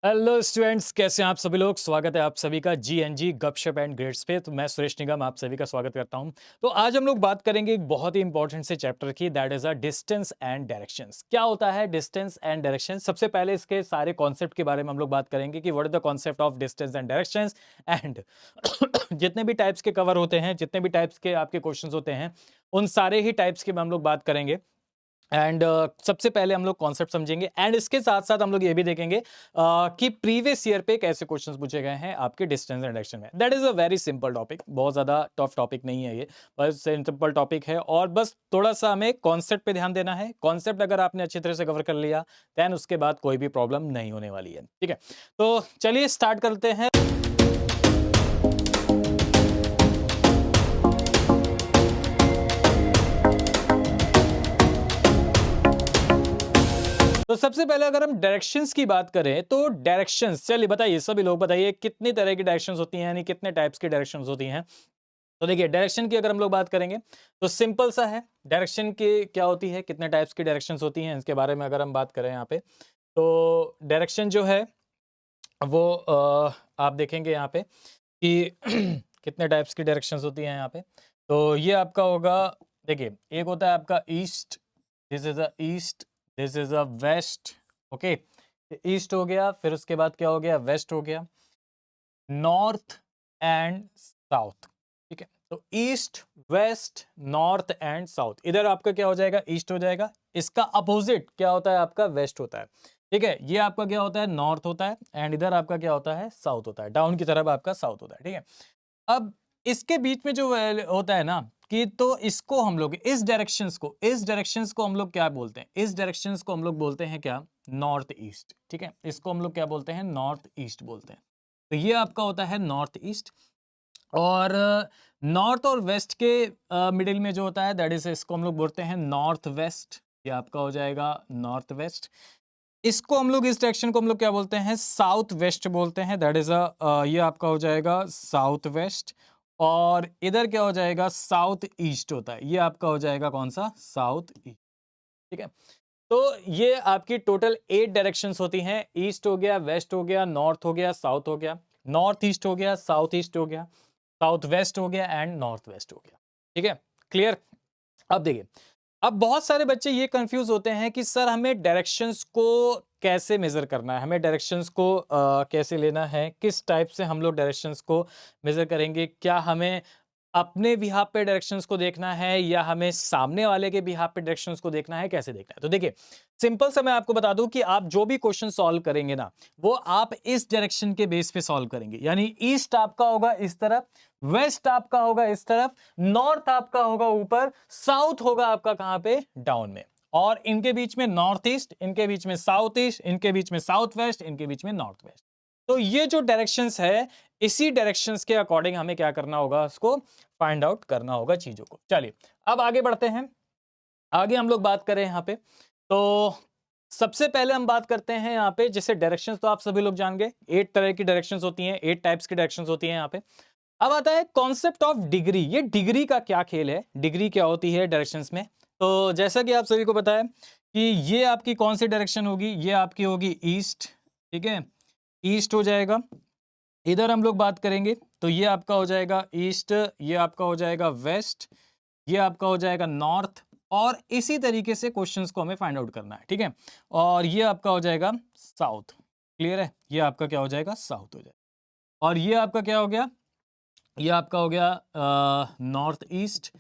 Hello students, कैसे हैं आप सभी लोग। स्वागत है आप सभी का जीएनजी गपशप एंड ग्रेड्स पे। तो मैं सुरेश निगम आप सभी का स्वागत करता हूं। तो आज हम लोग बात करेंगे एक बहुत ही इंपॉर्टेंट से चैप्टर की, that is a distance and directions. क्या होता है डिस्टेंस एंड डायरेक्शन? सबसे पहले इसके सारे कॉन्सेप्ट के बारे में हम लोग बात करेंगे कि what is the concept of distance and directions and जितने भी टाइप्स के कवर होते हैं, जितने भी टाइप्स के आपके क्वेश्चंस होते हैं, उन सारे ही टाइप्स के हम लोग बात करेंगे। एंड सबसे पहले हम लोग कॉन्सेप्ट समझेंगे एंड इसके साथ साथ हम लोग ये भी देखेंगे कि प्रीवियस ईयर पे कैसे क्वेश्चंस पूछे गए हैं आपके डिस्टेंस एंड डायरेक्शन में। That is a very simple topic, बहुत ज्यादा टफ टॉपिक नहीं है ये, बस सिंपल टॉपिक है और बस थोड़ा सा हमें कॉन्सेप्ट पे ध्यान देना है। कॉन्सेप्ट अगर आपने अच्छी तरह से कवर कर लिया देन उसके बाद कोई भी प्रॉब्लम नहीं होने वाली है। ठीक है, तो चलिए स्टार्ट करते हैं। तो सबसे पहले अगर हम डायरेक्शंस की बात करें तो डायरेक्शंस, चलिए बताइए सभी लोग बताइए कितनी तरह की डायरेक्शंस होती हैं, यानी कितने टाइप्स की डायरेक्शंस होती हैं। तो देखिए डायरेक्शन की अगर हम लोग बात करेंगे तो सिंपल सा है। डायरेक्शन की क्या होती है, कितने टाइप्स की डायरेक्शंस होती हैं, इसके बारे में अगर हम बात करें यहाँ पे तो डायरेक्शन जो है वो आप देखेंगे यहाँ पे कि कितने टाइप्स की डायरेक्शंस होती हैं यहाँ पे। तो ये आपका होगा, देखिए एक होता है आपका east, this is a east, this is a west. Okay, east हो गया, फिर उसके बाद क्या हो गया, वेस्ट हो गया, नॉर्थ एंड साउथ। ठीक है, तो east west north and south, इधर आपका क्या हो जाएगा, ईस्ट हो जाएगा। इसका अपोजिट क्या होता है आपका, वेस्ट होता है। ठीक है, ये आपका क्या होता है, नॉर्थ होता है एंड इधर आपका क्या होता है, साउथ होता है। डाउन की तरफ आपका साउथ होता है। ठीक है, अब इसके बीच में जो होता है ना कि तो इसको हम लोग इस डायरेक्शंस को हम लोग क्या बोलते हैं, इस डायरेक्शंस को हम लोग बोलते हैं क्या, नॉर्थ ईस्ट। ठीक है, इसको हम लोग क्या बोलते हैं, नॉर्थ ईस्ट बोलते हैं। तो ये आपका होता है नॉर्थ ईस्ट। और नॉर्थ और वेस्ट के मिडिल में जो होता है दैट इज, इसको हम लोग बोलते हैं नॉर्थ वेस्ट। ये आपका हो जाएगा नॉर्थ वेस्ट। इसको हम लोग, इस डायरेक्शन को हम लोग क्या बोलते हैं, साउथ वेस्ट बोलते हैं। दैट इज ये आपका हो जाएगा साउथ वेस्ट। और इधर क्या हो जाएगा, साउथ ईस्ट होता है। ये आपका हो जाएगा कौन सा, साउथ ईस्ट। ठीक है, तो ये आपकी टोटल 8 डायरेक्शंस होती हैं। ईस्ट हो गया, वेस्ट हो गया, नॉर्थ हो गया, साउथ हो गया, नॉर्थ ईस्ट हो गया, साउथ ईस्ट हो गया, साउथ वेस्ट हो गया एंड नॉर्थ वेस्ट हो गया। ठीक है, क्लियर। अब देखिए, अब बहुत सारे बच्चे ये कंफ्यूज होते हैं कि सर हमें डायरेक्शंस को कैसे मेजर करना है, हमें डायरेक्शंस को कैसे लेना है, किस टाइप से हम लोग डायरेक्शंस को मेजर करेंगे, क्या हमें अपने बिहाफ पे डायरेक्शंस को देखना है या हमें सामने वाले के बिहाफ पे डायरेक्शंस को देखना है, कैसे देखना है। तो देखिए सिंपल सा मैं आपको बता दूं कि आप जो भी क्वेश्चन सॉल्व करेंगे ना, वो आप इस डायरेक्शन के बेस पे सॉल्व करेंगे। यानी ईस्ट आपका होगा इस तरफ, वेस्ट आपका होगा इस तरफ, नॉर्थ आपका होगा ऊपर, साउथ होगा आपका कहां पे, डाउन में। और इनके बीच में नॉर्थ ईस्ट, इनके बीच में साउथ ईस्ट, इनके बीच में साउथ वेस्ट, इनके बीच में नॉर्थ वेस्ट। तो ये जो डायरेक्शंस है, इसी डायरेक्शंस के अकॉर्डिंग हमें क्या करना होगा, उसको फाइंड आउट करना होगा चीजों को। चलिए अब आगे बढ़ते हैं। आगे हम लोग बात करें यहाँ पे तो सबसे पहले हम बात करते हैं यहाँ पे, जैसे डायरेक्शंस तो आप सभी लोग जान गए, 8 तरह की डायरेक्शंस होती हैं, 8 टाइप्स की डायरेक्शंस होती हैं यहाँ पे। अब आता है कॉन्सेप्ट ऑफ डिग्री। ये डिग्री का क्या खेल है, डिग्री क्या होती है डायरेक्शंस में। तो जैसा कि आप सभी को पता है कि ये आपकी कौन सी डायरेक्शन होगी, ये आपकी होगी ईस्ट। ठीक है, ईस्ट हो जाएगा। इधर हम लोग बात करेंगे तो ये आपका हो जाएगा ईस्ट, ये आपका हो जाएगा वेस्ट, ये आपका हो जाएगा नॉर्थ। और इसी तरीके से क्वेश्चंस को हमें फाइंड आउट करना है। ठीक है, और ये आपका हो जाएगा साउथ। क्लियर है, ये आपका क्या हो जाएगा, साउथ हो जाएगा। और ये आपका क्या हो गया, ये आपका हो गया नॉर्थ ईस्ट,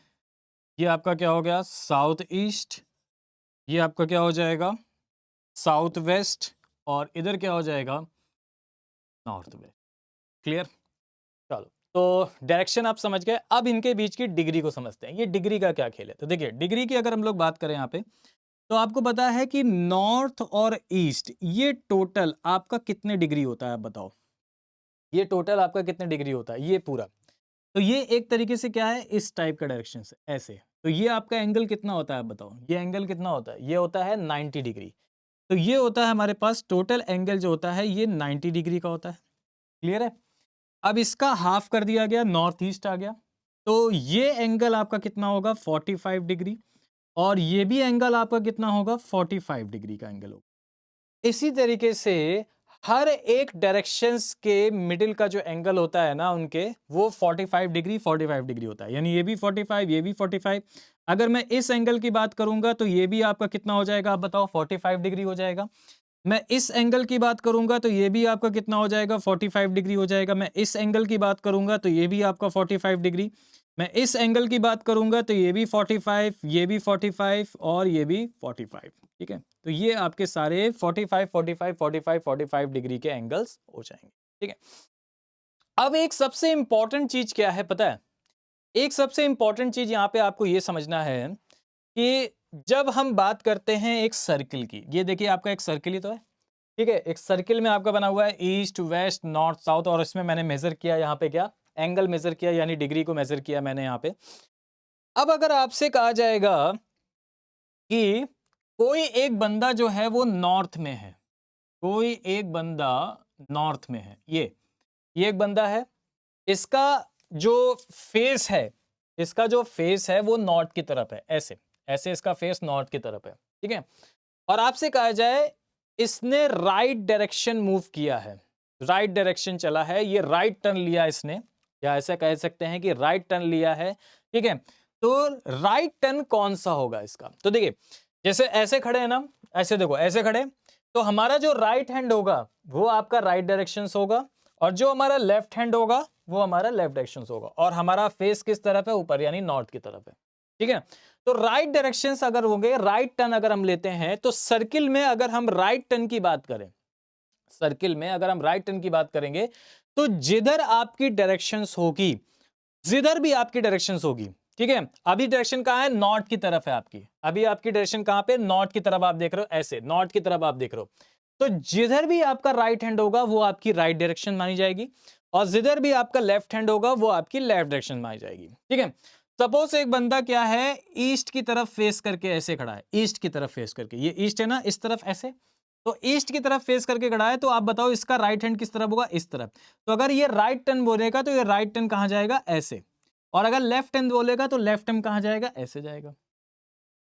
ये आपका क्या हो गया, साउथ ईस्ट, ये आपका क्या हो जाएगा, साउथ वेस्ट। और इधर क्या हो जाएगा, नॉर्थ वेस्ट। क्लियर, चलो। तो डायरेक्शन आप समझ गए। अब इनके बीच की डिग्री को समझते हैं, ये डिग्री का क्या खेल है। तो देखिए डिग्री की अगर हम लोग बात करें यहाँ पे तो आपको पता है कि नॉर्थ और ईस्ट ये टोटल आपका कितने डिग्री होता है, आप बताओ, ये टोटल आपका कितने डिग्री होता है, ये पूरा। तो ये एक तरीके से क्या है, इस टाइप का डायरेक्शन से ऐसे। तो ये आपका एंगल कितना होता है, आप बताओ, ये एंगल कितना होता है, ये होता है 90 डिग्री। तो ये होता है हमारे पास टोटल एंगल जो होता है ये 90 डिग्री का होता है। क्लियर है। अब इसका हाफ कर दिया गया, नॉर्थ ईस्ट आ गया, तो ये एंगल आपका कितना होगा, 45 डिग्री। और ये भी एंगल आपका कितना होगा, 45 डिग्री का एंगल होगा। इसी तरीके से हर एक डायरेक्शंस के मिडिल का जो एंगल होता है ना उनके, वो 45 डिग्री होता है। यानी ये भी 45, ये भी 45। अगर मैं इस एंगल की बात करूंगा तो ये भी आपका कितना हो जाएगा, आप बताओ, 45 डिग्री हो जाएगा। मैं इस एंगल की बात करूंगा तो ये भी आपका कितना हो जाएगा, 45 डिग्री हो जाएगा। मैं इस एंगल की बात करूंगा तो ये भी आपका 45 डिग्री। मैं इस एंगल की बात करूंगा तो ये भी 45, ये भी 45 और ये भी 45। ठीक है, तो ये आपके सारे 45 45 45 45 डिग्री के एंगल्स हो जाएंगे। ठीक है, अब एक सबसे इंपॉर्टेंट चीज क्या है पता है, एक सबसे इंपॉर्टेंट चीज यहां पे आपको ये समझना है कि जब हम बात करते हैं एक सर्किल की, ये देखिए आपका एक सर्किल ही तो है। ठीक है, एक सर्किल में आपका बना हुआ है ईस्ट वेस्ट नॉर्थ साउथ, और इसमें मैंने मेजर किया यहाँ पे क्या, एंगल मेजर किया, यानी डिग्री को मेजर किया मैंने यहाँ पे। अब अगर आपसे कहा जाएगा कि कोई एक बंदा जो है वो नॉर्थ में है, कोई एक बंदा नॉर्थ में है, ये एक बंदा है, इसका जो फेस है, इसका जो फेस है वो नॉर्थ की तरफ है, ऐसे ऐसे इसका फेस नॉर्थ की तरफ है। ठीक है, और आपसे कहा जाए इसने राइट डायरेक्शन मूव किया है, राइट डायरेक्शन चला है, ये राइट टर्न लिया इसने, या ऐसा कह सकते हैं कि राइट टर्न लिया है। ठीक है, तो राइट टर्न कौन सा होगा इसका, तो देखिए जैसे ऐसे खड़े हैं ना, ऐसे देखो ऐसे खड़े, तो हमारा जो राइट हैंड होगा वो आपका राइट डायरेक्शन होगा, और जो हमारा लेफ्ट हैंड होगा वो हमारा लेफ्ट डायरेक्शन होगा, और हमारा फेस किस तरफ है, ऊपर यानी नॉर्थ की तरफ है। ठीक है, तो राइट डायरेक्शंस अगर होंगे, राइट टर्न अगर हम लेते हैं, तो सर्किल में अगर हम राइट टर्न की बात करें, सर्किल में अगर हम राइट टर्न की बात करेंगे, तो जिधर आपकी डायरेक्शंस होगी, जिधर भी आपकी डायरेक्शंस होगी, ठीक है, अभी डायरेक्शन कहां है, नॉर्थ की तरफ है आपकी, अभी आपकी डायरेक्शन कहां पे, नॉर्थ की तरफ आप देख रहे हो, ऐसे नॉर्थ की तरफ आप देख रहे हो, तो जिधर भी आपका राइट हैंड होगा वो आपकी राइट डायरेक्शन मानी जाएगी, और जिधर भी आपका लेफ्ट हैंड होगा वो आपकी लेफ्ट डायरेक्शन मानी जाएगी। ठीक है, सपोज एक बंदा क्या है, ईस्ट की तरफ फेस करके ऐसे खड़ा है, ईस्ट की तरफ फेस करके, ये ईस्ट है ना, इस तरफ ऐसे, तो ईस्ट की तरफ फेस करके खड़ा है, तो आप बताओ इसका राइट हैंड किस तरफ होगा, इस तरफ। तो अगर ये राइट टर्न बोलेगा तो ये राइट टर्न कहां जाएगा, ऐसे, और अगर लेफ्ट टर्न बोलेगा तो लेफ्ट टर्न कहां जाएगा, ऐसे जाएगा।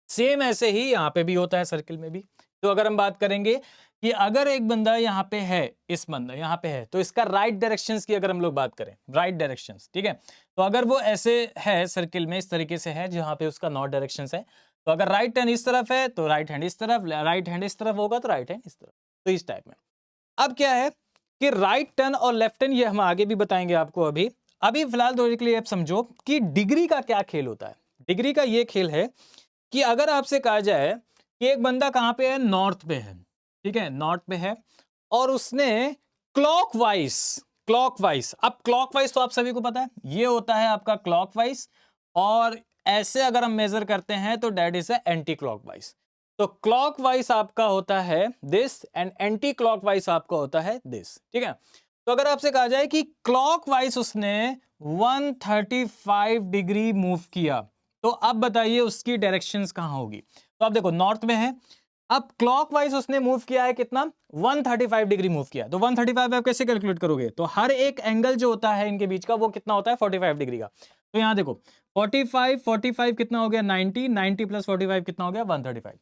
सेम ऐसे ही यहां पे भी होता है सर्किल में भी। तो अगर हम बात करेंगे कि अगर एक बंदा यहां पे है, इस बंदा यहां पे है, तो इसका राइट डायरेक्शंस की अगर हम लोग बात करें, राइट डायरेक्शंस, ठीक है, तो अगर वो ऐसे है सर्किल में, इस तरीके से है जहां पे उसका नॉर्थ डायरेक्शंस है, तो अगर राइट हैंड इस तरफ है तो राइट हैंड इस तरफ, राइट हैंड इस तरफ होगा तो राइट हैंड इस तरफ, तो इस टाइप में। अब क्या है कि राइट टर्न और लेफ्ट टर्न ये हम आगे भी बताएंगे आपको, अभी अभी फिलहाल थोड़ी के लिए आप समझो कि डिग्री का क्या खेल होता है। डिग्री का ये खेल है कि अगर आपसे कहा जाए कि एक बंदा कहां पे है, नॉर्थ पे है, ठीक है, नॉर्थ पे है, और उसने क्लॉकवाइज, क्लॉकवाइज, अब क्लॉकवाइज तो आप सभी को पता है ये होता है आपका क्लॉकवाइज, और ऐसे अगर हम मेजर करते हैं तो दैट इज एंटी क्लॉकवाइज। तो क्लॉकवाइज आपका होता है दिस, एंड एंटी क्लॉकवाइज आपका होता है दिस। ठीक है, तो अगर आपसे कहा जाए कि क्लॉकवाइज उसने 135 डिग्री मूव किया, तो अब बताइए उसकी डायरेक्शंस कहां होगी। तो आप देखो नॉर्थ में है, अब क्लॉकवाइज उसने मूव किया है कितना, 135 डिग्री मूव किया, तो 135 आप कैसे कैलकुलेट करोगे, तो हर एक एंगल जो होता है इनके बीच का वो कितना होता है, 45 डिग्री का। तो यहां देखो 45 45 कितना हो गया, 90, 90 प्लस 45 कितना हो गया, 135।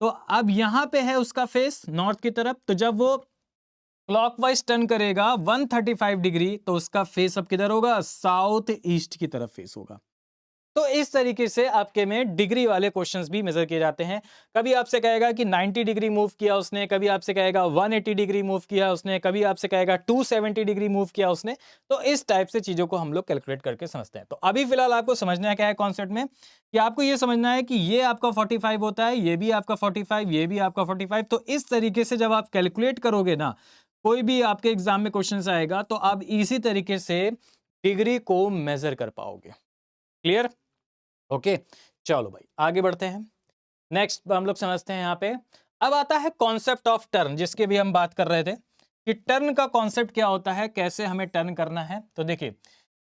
तो अब यहां पे है उसका फेस नॉर्थ की तरफ, तो जब वो क्लॉकवाइज टर्न करेगा 135 डिग्री, तो उसका फेस अब किधर होगा, साउथ ईस्ट की तरफ फेस होगा। तो इस तरीके से आपके में डिग्री वाले क्वेश्चंस भी मेजर किए जाते हैं। कभी आपसे कहेगा कि 90 डिग्री मूव किया उसने, कभी आपसे कहेगा 180 डिग्री मूव किया उसने, कभी आपसे कहेगा 270 डिग्री मूव किया उसने। तो इस टाइप से चीजों को हम लोग कैलकुलेट करके समझते हैं। तो अभी फिलहाल आपको समझना है क्या है कॉन्सेप्ट में, कि आपको ये समझना है कि ये आपका 45 होता है, ये भी आपका 45, ये भी आपका 45। तो इस तरीके से जब आप कैलकुलेट करोगे ना, कोई भी आपके एग्जाम में क्वेश्चन आएगा तो आप इसी तरीके से डिग्री को मेजर कर पाओगे। क्लियर? ओके, चलो भाई आगे बढ़ते हैं। नेक्स्ट हम लोग समझते हैं यहां पे। अब आता है कॉन्सेप्ट ऑफ टर्न, जिसके भी हम बात कर रहे थे कि टर्न का कॉन्सेप्ट क्या होता है, कैसे हमें टर्न करना है। तो देखिए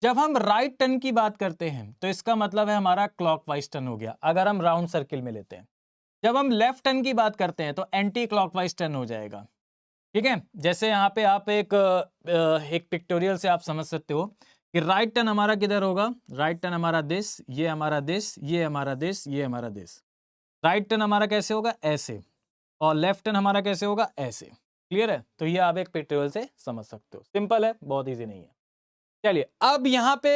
जब हम राइट टर्न की बात करते हैं तो इसका मतलब है हमारा क्लॉकवाइज टर्न हो गया, अगर हम राउंड सर्किल में लेते हैं। जब हम लेफ्ट टर्न की बात करते हैं तो एंटी क्लॉकवाइज टर्न हो जाएगा। ठीक है, जैसे यहाँ पे आप एक पिक्टोरियल से आप समझ सकते हो कि राइट टर्न हमारा किधर होगा, राइट टर्न हमारा दिस, ये हमारा दिस, ये हमारा दिस, ये हमारा दिस। राइट टर्न हमारा कैसे होगा, ऐसे, और लेफ्ट टर्न हमारा कैसे होगा, ऐसे। क्लियर है? तो ये आप एक पिक्टोरियल से समझ सकते हो, सिंपल है, बहुत ईजी नहीं है। चलिए अब यहाँ पे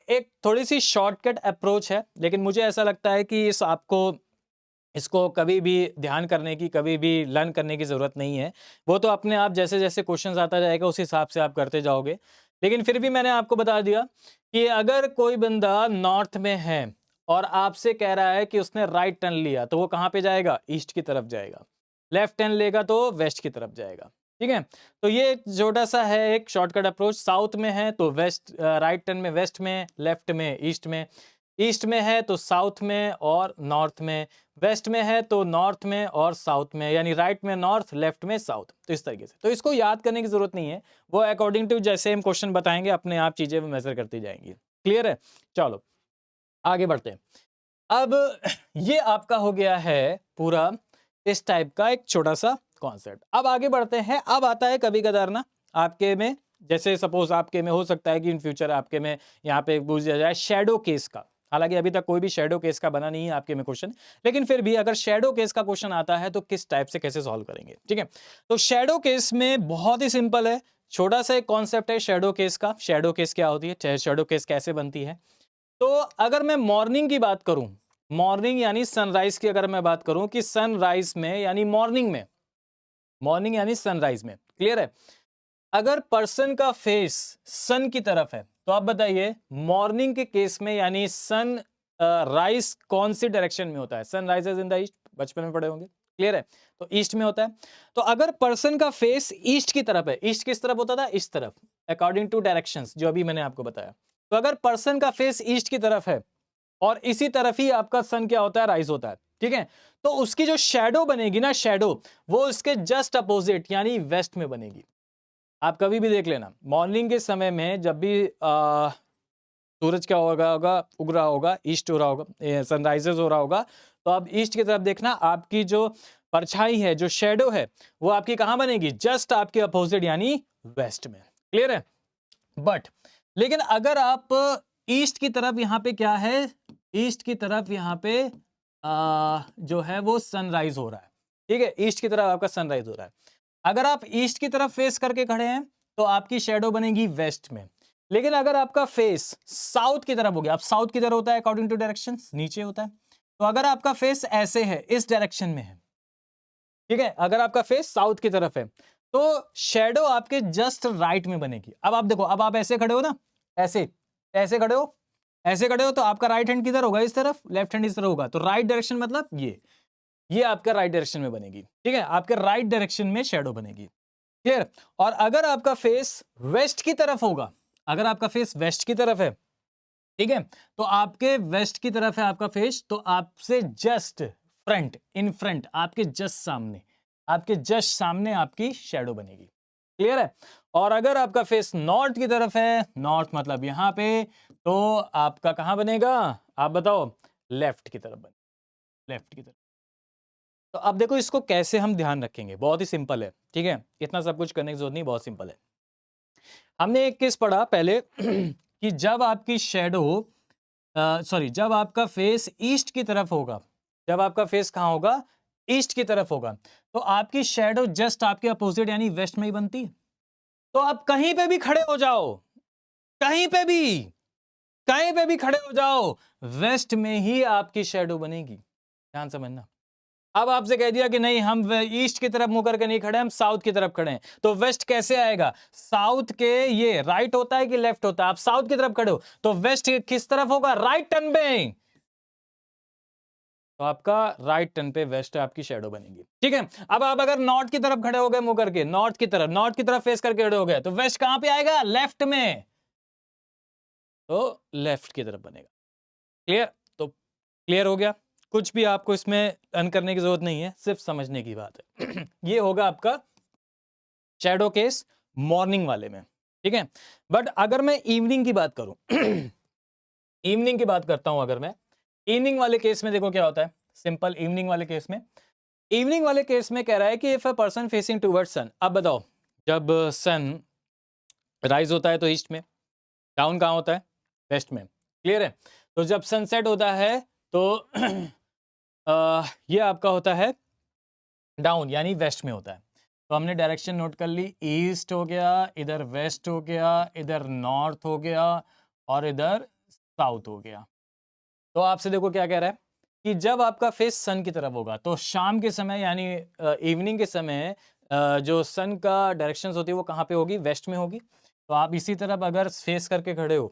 एक थोड़ी सी शॉर्टकट अप्रोच है, लेकिन मुझे ऐसा लगता है कि इस आपको इसको कभी भी ध्यान करने की, कभी भी लर्न करने की ज़रूरत नहीं है। वो तो अपने आप जैसे-जैसे क्वेश्चंस आता जाएगा उस हिसाब से आप करते जाओगे। लेकिन फिर भी मैंने आपको बता दिया कि अगर कोई बंदा नॉर्थ में है और आपसे कह रहा है कि उसने राइट टर्न लिया, तो वो कहाँ पे जाएगा? ईस्ट की तरफ जाएगा। लेफ्ट टर्न लेगा तो वेस्ट की तरफ जाएगा। ठीक है? तो ये छोटा-सा है एक शॉर्टकट अप्रोच। साउथ में है तो वेस्ट राइट टर्न में वेस्ट में, लेफ्ट में ईस्ट में, ईस्ट में है तो साउथ में और नॉर्थ में, वेस्ट में है तो नॉर्थ में और साउथ में, यानी राइट में नॉर्थ, लेफ्ट में साउथ। तो इस तरीके से, तो इसको याद करने की जरूरत नहीं है, वो अकॉर्डिंग टू जैसे हम क्वेश्चन बताएंगे अपने आप चीजें मेजर करती जाएंगी। क्लियर है? चलो आगे बढ़ते हैं। अब ये आपका हो गया है पूरा इस टाइप का एक छोटा सा कॉन्सेप्ट। अब आगे बढ़ते हैं। अब आता है कभी कदार ना आपके में, जैसे सपोज आपके में हो सकता है कि इन फ्यूचर आपके में यहाँ पे पूछ दिया जाए शैडो केस का। हालांकि अभी तक कोई भी शैडो केस का बना नहीं है आपके में क्वेश्चन, लेकिन फिर भी अगर शैडो केस का क्वेश्चन आता है तो किस टाइप से कैसे सॉल्व करेंगे। ठीक है, तो शैडो केस में बहुत ही सिंपल है, छोटा सा एक कॉन्सेप्ट है शैडो केस का। शैडो केस क्या होती है, शैडो केस कैसे बनती है? तो अगर मैं मॉर्निंग की बात करूं, मॉर्निंग यानी सनराइज की अगर मैं बात करूं कि सनराइज में यानी मॉर्निंग में, मॉर्निंग यानी सनराइज में, क्लियर है? अगर पर्सन का फेस सन की तरफ है तो आप बताइए मॉर्निंग के केस में यानी सन राइज कौन सी डायरेक्शन में होता है? Sun rises in the east, बचपन में पढ़े होंगे, क्लियर है? तो ईस्ट में होता है। तो अगर पर्सन का फेस ईस्ट की तरफ है, ईस्ट किस तरफ होता था? इस तरफ, अकॉर्डिंग टू डायरेक्शंस जो अभी मैंने आपको बताया। तो अगर पर्सन का फेस ईस्ट की तरफ है और इसी तरफ ही आपका सन क्या होता है? राइज होता है। ठीक है, तो उसकी जो शैडो बनेगी ना, शैडो, वो उसके जस्ट अपोजिट यानी वेस्ट में बनेगी। आप कभी भी देख लेना मॉर्निंग के समय में जब भी सूरज क्या होगा उग रहा होगा, ईस्ट हो रहा होगा, सनराइजेस हो रहा होगा, तो आप ईस्ट की तरफ देखना, आपकी जो परछाई है, जो शेडो है, वो आपकी कहां बनेगी? जस्ट आपके अपोजिट यानी वेस्ट में। क्लियर है? बट लेकिन अगर आप ईस्ट की तरफ, यहां पे क्या है, ईस्ट की तरफ यहां पे जो है वो सनराइज हो रहा है। ठीक है, ईस्ट की तरफ आपका सनराइज हो रहा है। अगर आप ईस्ट की तरफ फेस करके खड़े हैं तो आपकी शेडो बनेगी वेस्ट में। लेकिन अगर आपका फेस साउथ की तरफ हो गया, अब साउथ की तरफ होता है अकॉर्डिंग टू डायरेक्शन, नीचे होता है, तो अगर आपका फेस ऐसे है, इस डायरेक्शन में है, ठीक है, अगर आपका फेस साउथ की तरफ है तो शेडो आपके जस्ट राइट में बनेगी। अब आप देखो, अब आप ऐसे खड़े हो ना, ऐसे ऐसे खड़े हो, ऐसे खड़े हो, तो आपका राइट हैंड किधर होगा? इस तरफ, लेफ्ट हैंड इस तरफ होगा, तो राइट डायरेक्शन मतलब ये आपका राइट डायरेक्शन में बनेगी। ठीक है, आपके राइट डायरेक्शन में शेडो बनेगी। क्लियर? और अगर आपका फेस वेस्ट की तरफ होगा, अगर आपका फेस वेस्ट की तरफ है, ठीक है, तो आपके वेस्ट की तरफ है आपका फेस, तो आपसे जस्ट फ्रंट, इन फ्रंट, आपके जस्ट सामने, आपके जस्ट सामने आपकी शेडो बनेगी। क्लियर है? और अगर आपका फेस नॉर्थ की तरफ है, नॉर्थ मतलब यहां पे, तो आपका कहां बनेगा? आप बताओ। लेफ्ट की तरफ बने, लेफ्ट की तरफ। तो अब देखो इसको कैसे हम ध्यान रखेंगे, बहुत ही सिंपल है। ठीक है, इतना सब कुछ करने की जरूरत नहीं, बहुत सिंपल है। हमने एक केस पढ़ा पहले कि जब आपकी शेडो, सॉरी, जब आपका फेस ईस्ट की तरफ होगा, जब आपका फेस कहां होगा? ईस्ट की तरफ होगा, तो आपकी शेडो जस्ट आपके अपोजिट यानी वेस्ट में ही बनती है। तो आप कहीं पे भी खड़े हो जाओ, कहीं पे भी, कहीं पे भी खड़े हो जाओ, वेस्ट में ही आपकी शेडो बनेगी। ध्यान समझना। अब आपसे कह दिया कि नहीं, हम ईस्ट की तरफ मुंह करके नहीं खड़े, हम साउथ की तरफ खड़े हैं, तो वेस्ट कैसे आएगा? साउथ के ये राइट होता है कि लेफ्ट होता है? आप साउथ की तरफ खड़े हो तो वेस्ट किस तरफ होगा? राइट टर्न पे। तो आपका राइट टर्न पे वेस्ट आपकी शेडो बनेगी। ठीक है, अब आप अगर नॉर्थ की तरफ खड़े हो गए मुंह करके, नॉर्थ की तरफ फेस करके खड़े हो गए, तो वेस्ट कहां पे आएगा? लेफ्ट में, तो लेफ्ट की तरफ बनेगा। क्लियर? तो क्लियर हो गया? कुछ भी आपको इसमें अन करने की जरूरत नहीं है, सिर्फ समझने की बात है। ये होगा आपका शैडो केस मॉर्निंग वाले में। ठीक है, बट अगर मैं इवनिंग की बात करूं, इवनिंग की बात करता हूं, अगर मैं इवनिंग वाले केस में, देखो क्या होता है। सिंपल, इवनिंग वाले केस में, इवनिंग वाले केस में कह रहा है कि if a person facing towards sun, अब बताओ, जब सन राइज होता है तो ईस्ट में, डाउन कहां होता है? वेस्ट में। क्लियर है? तो जब सनसेट होता है तो ये आपका होता है डाउन यानी वेस्ट में होता है। तो हमने डायरेक्शन नोट कर ली, ईस्ट हो गया, इधर वेस्ट हो गया, इधर नॉर्थ हो गया और इधर साउथ हो गया। तो आपसे देखो क्या कह रहा है कि जब आपका फेस सन की तरफ होगा तो शाम के समय यानी इवनिंग के समय जो सन का डायरेक्शंस होती है वो कहाँ पे होगी, वेस्ट में होगी। तो आप इसी तरफ अगर फेस करके खड़े हो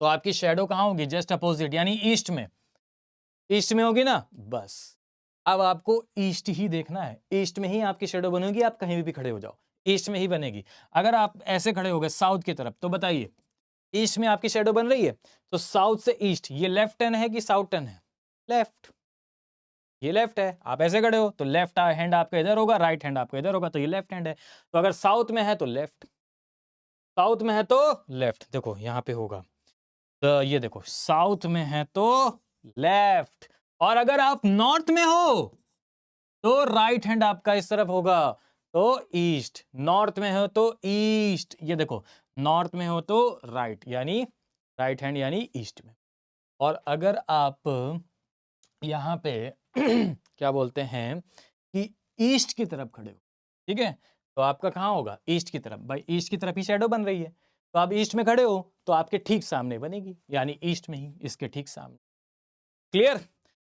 तो आपकी शेडो कहाँ होगी, जस्ट अपोजिट यानी ईस्ट में, ईस्ट में होगी ना। बस अब आपको ईस्ट ही देखना है, ईस्ट में ही आपकी शेडो बनेगी, आप कहीं भी खड़े हो जाओ ईस्ट में ही बनेगी। अगर आप ऐसे खड़े हो गए साउथ की तरफ तो बताइए ईस्ट में आपकी शेडो बन रही है, तो साउथ से ईस्ट ये लेफ्ट टर्न है कि साउथ टर्न है, लेफ्ट, ये लेफ्ट है। आप ऐसे खड़े हो तो लेफ्ट हैंड आपका इधर होगा, राइट हैंड आपका इधर होगा, तो ये लेफ्ट हैंड है। तो अगर साउथ में है तो लेफ्ट, साउथ में है तो लेफ्ट, देखो यहां पे होगा। तो ये देखो साउथ में है तो लेफ्ट, और अगर आप नॉर्थ में हो तो राइट हैंड आपका इस तरफ होगा, तो ईस्ट। नॉर्थ में हो तो ईस्ट, ये देखो नॉर्थ में हो तो राइट, यानी राइट हैंड यानी ईस्ट में। और अगर आप यहाँ पे क्या बोलते हैं कि ईस्ट की तरफ खड़े हो, ठीक है, तो आपका कहाँ होगा, ईस्ट की तरफ। भाई ईस्ट की तरफ ही शैडो बन रही है, तो आप ईस्ट में खड़े हो तो आपके ठीक सामने बनेगी, यानी ईस्ट में ही, इसके ठीक सामने। क्लियर।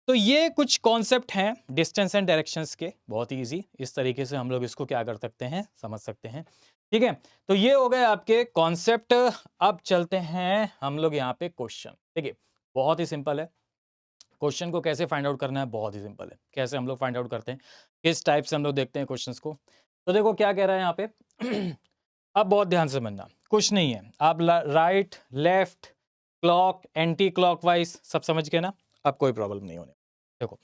तो ये कुछ कॉन्सेप्ट हैं डिस्टेंस एंड डायरेक्शंस के, बहुत ही इजी, इस तरीके से हम लोग इसको क्या कर सकते हैं, समझ सकते हैं। ठीक है, तो ये हो गए आपके कॉन्सेप्ट। अब चलते हैं हम लोग यहाँ पे क्वेश्चन। देखिए बहुत ही सिंपल है, क्वेश्चन को कैसे फाइंड आउट करना है बहुत ही सिंपल है। कैसे हम लोग फाइंड आउट करते हैं, किस टाइप से हम लोग देखते हैं क्वेश्चंस को। तो देखो क्या कह रहा है यहाँ पे अब बहुत ध्यान से समझना, कुछ नहीं है, आप right left clock anti clockwise सब समझ के ना, अब कोई प्रॉब्लम नहीं होने। देखो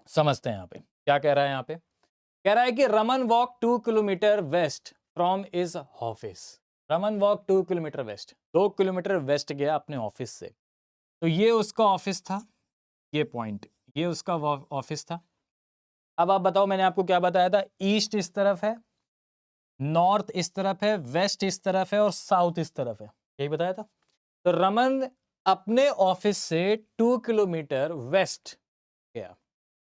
समझते हैं यहाँ पे क्या कह रहा है। यहाँ पे कह रहा है कि Raman walk 2 kilometre west from is office. Raman walk 2 kilometre west, 2 kilometre west गया अपने ऑफिस से। तो ये उसका ऑफिस था, ये पॉइंट, ये उसका ऑफिस था। अब आप बताओ, मैंने आपको क्या बताया था, ईस्ट इस तरफ है, नॉर्थ इस तरफ है, वेस्ट इस तरफ है और साउथ इस तरफ है, यही बताया था। तो रमन अपने ऑफिस से 2 किलोमीटर वेस्ट गया,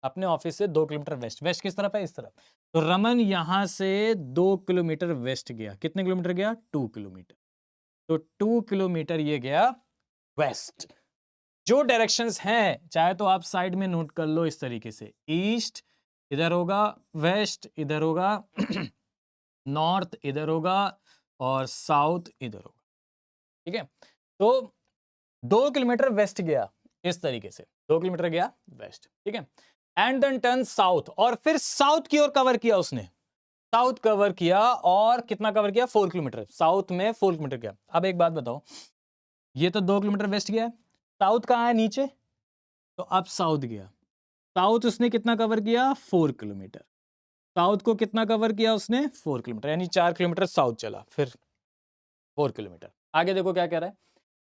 अपने ऑफिस से 2 किलोमीटर वेस्ट, वेस्ट किस तरफ है, इस तरफ। तो रमन यहां से 2 किलोमीटर वेस्ट गया, कितने किलोमीटर गया, 2 किलोमीटर। तो 2 किलोमीटर ये गया वेस्ट। जो डायरेक्शंस हैं चाहे तो आप साइड में नोट कर लो इस तरीके से, ईस्ट इधर होगा, वेस्ट इधर होगा नॉर्थ इधर होगा और साउथ इधर होगा। ठीक है, तो 2 किलोमीटर वेस्ट गया इस तरीके से, 2 किलोमीटर गया वेस्ट। ठीक है, एंड देन टर्न साउथ, और फिर साउथ की ओर कवर किया उसने, साउथ कवर किया और कितना कवर किया, 4 किलोमीटर, साउथ में 4 किलोमीटर गया। अब एक बात बताओ, ये तो 2 किलोमीटर वेस्ट गया, साउथ कहाँ है, नीचे, तो अब साउथ गया, साउथ उसने कितना कवर किया, 4 किलोमीटर। साउथ को कितना कवर किया उसने, 4 किलोमीटर, यानी 4 किलोमीटर साउथ चला, फिर 4 किलोमीटर आगे। देखो क्या कह रहा है,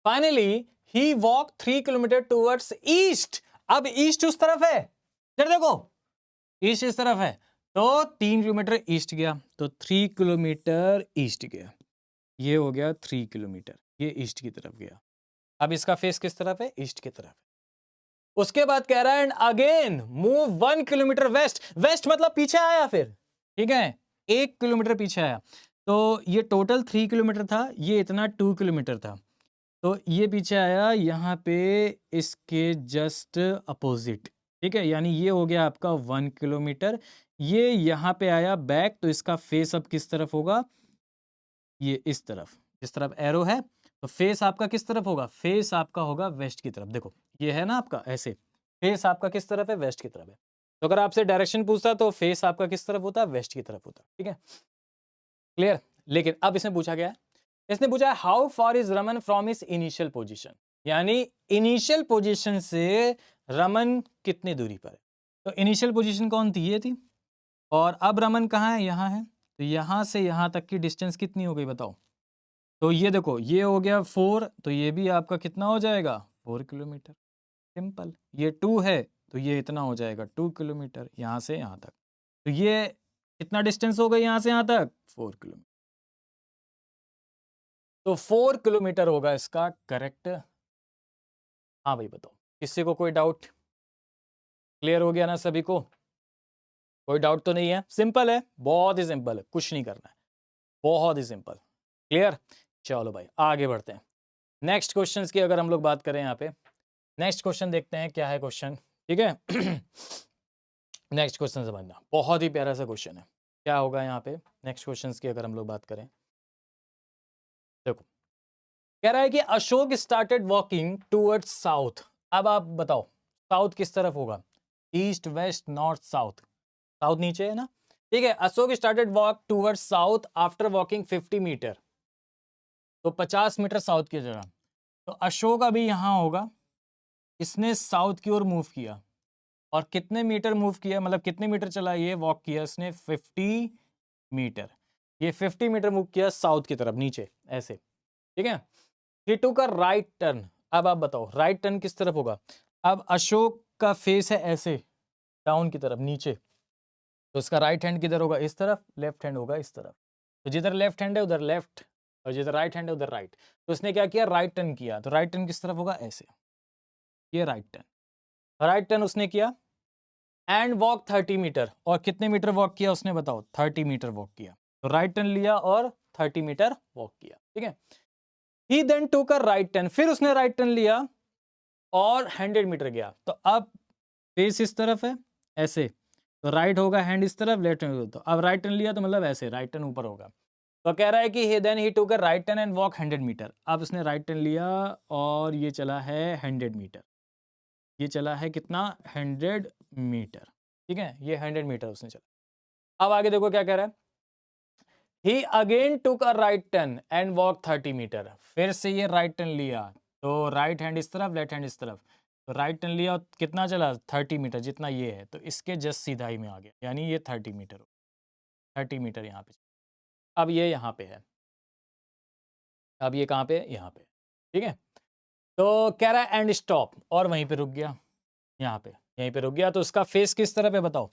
finally he walk 3 kilometre towards east. अब ईस्ट उस तरफ है, इधर देखो ईस्ट इस तरफ है, तो 3 किलोमीटर ईस्ट गया, तो 3 किलोमीटर ईस्ट गया, ये हो गया 3 किलोमीटर, ये ईस्ट की तरफ गया। अब इसका फेस किस तरफ है, ईस्ट की तरफ। उसके बाद कह रहा है and again move 1 kilometre west, west मतलब पीछे आया फिर, ठीक है 1 किलोमीटर पीछे आया। तो ये टोटल 3 किलोमीटर था, ये इतना 2 किलोमीटर था, तो ये पीछे आया यहाँ पे इसके जस्ट अपोजिट। ठीक है, यानी ये हो गया आपका 1 किलोमीटर, ये यहाँ पे आया बैक, तो इसका फेस अब किस तरफ होगा, ये इस तरफ, इस तरफ एरो है, तो फेस आपका किस तरफ होगा, फेस आपका होगा वेस्ट की तरफ। देखो ये है ना आपका ऐसे, फेस आपका किस तरफ है, वेस्ट की तरफ है। तो अगर आपसे डायरेक्शन पूछता तो फेस आपका किस तरफ होता है, वेस्ट की तरफ होता। ठीक है, क्लियर। लेकिन अब इसने पूछा क्या है, इसने पूछा how far is Raman from his initial position, यानी इनिशियल पोजीशन से रमन कितनी दूरी पर है। तो इनिशियल पोजीशन कौन थी, ये थी, और अब रमन कहाँ है, यहाँ है, तो यहाँ से यहाँ तक की डिस्टेंस कितनी हो गई बताओ। तो ये देखो ये हो गया 4, तो ये भी आपका कितना हो जाएगा, 4 किलोमीटर, सिंपल। ये 2 है तो ये इतना हो जाएगा 2 किलोमीटर यहाँ से यहाँ तक, तो ये कितना डिस्टेंस हो गया यहाँ से यहाँ तक, 4 किलोमीटर। तो 4 किलोमीटर होगा इसका करेक्ट। हाँ भाई बताओ, किसी को कोई डाउट, क्लियर हो गया ना सभी को, कोई डाउट तो नहीं है? सिंपल है, बहुत ही सिंपल है, कुछ नहीं करना है, बहुत ही सिंपल। क्लियर? चलो भाई आगे बढ़ते हैं। नेक्स्ट क्वेश्चंस की अगर हम लोग बात करें यहाँ पे, नेक्स्ट क्वेश्चन देखते हैं क्या है क्वेश्चन, ठीक है? नेक्स्ट क्वेश्चन समझना, बहुत ही प्यारा सा क्वेश्चन है। क्या होगा यहाँ पे नेक्स्ट क्वेश्चंस की अगर हम लोग बात करें? देखो, कह रहा है कि Ashok started walking towards south. अब आप बताओ साउथ किस तरफ होगा? East, west, north, south. South नीचे है ना, ठीक है। Ashok started walk towards south after walking 50 metre, तो 50 मीटर साउथ की जगह। तो अशोक अभी यहां होगा, इसने साउथ की ओर मूव किया, और कितने मीटर मूव किया, मतलब कितने मीटर चला, ये वॉक किया इसने 50 मीटर। ये 50 मीटर मूव किया साउथ की तरफ, नीचे ऐसे, ठीक है। ही टुक अ राइट टर्न। अब आप बताओ राइट टर्न किस तरफ होगा? अब अशोक का फेस है ऐसे डाउन की तरफ, नीचे, तो इसका राइट हैंड किधर होगा? इस तरफ, लेफ्ट हैंड होगा इस तरफ। तो जिधर लेफ्ट हैंड है उधर लेफ्ट, और जिधर राइट हैंड है उधर राइट। तो इसने क्या किया? राइट टर्न किया। तो राइट टर्न किस तरफ होगा? ऐसे, ये राइट टर्न। राइट टर्न उसने किया एंड वॉक 30 मीटर। और कितने मीटर वॉक किया उसने बताओ? 30 मीटर वॉक किया। तो राइट टर्न लिया और 30 मीटर वॉक किया, ठीक है। He then took a right turn, फिर उसने राइट टर्न लिया और 100 मीटर गया। तो अब फेस इस तरफ है ऐसे, तो राइट होगा, हैंड इस तरफ, लेफ्ट हैंड। तो अब राइट टर्न लिया तो मतलब ऐसे राइट टर्न ऊपर होगा। तो कह रहा है कि then he took a right turn and walk 100 metre. अब उसने राइट टर्न लिया और ये चला है 100 मीटर। ये चला है कितना? 100 मीटर, ठीक है। ये 100 मीटर उसने चला। अब आगे देखो क्या कह रहा है। He again took a right turn and walk 30 meter. फिर से ये राइट टर्न लिया, तो राइट हैंड इस तरफ, लेफ्ट हैंड इस तरफ। तो राइट टर्न लिया और कितना चला? 30 मीटर, जितना ये है। तो इसके जस्ट सीधा ही में आ गया, यानी ये 30 मीटर, 30 मीटर यहाँ पे। अब ये यहाँ पे है, अब ये कहाँ पे है? यहाँ पे, ठीक है। तो कह रहा है एंड स्टॉप, और वहीं पे रुक गया, यहाँ पे, यहीं पे रुक गया। तो उसका फेस किस तरफ है बताओ?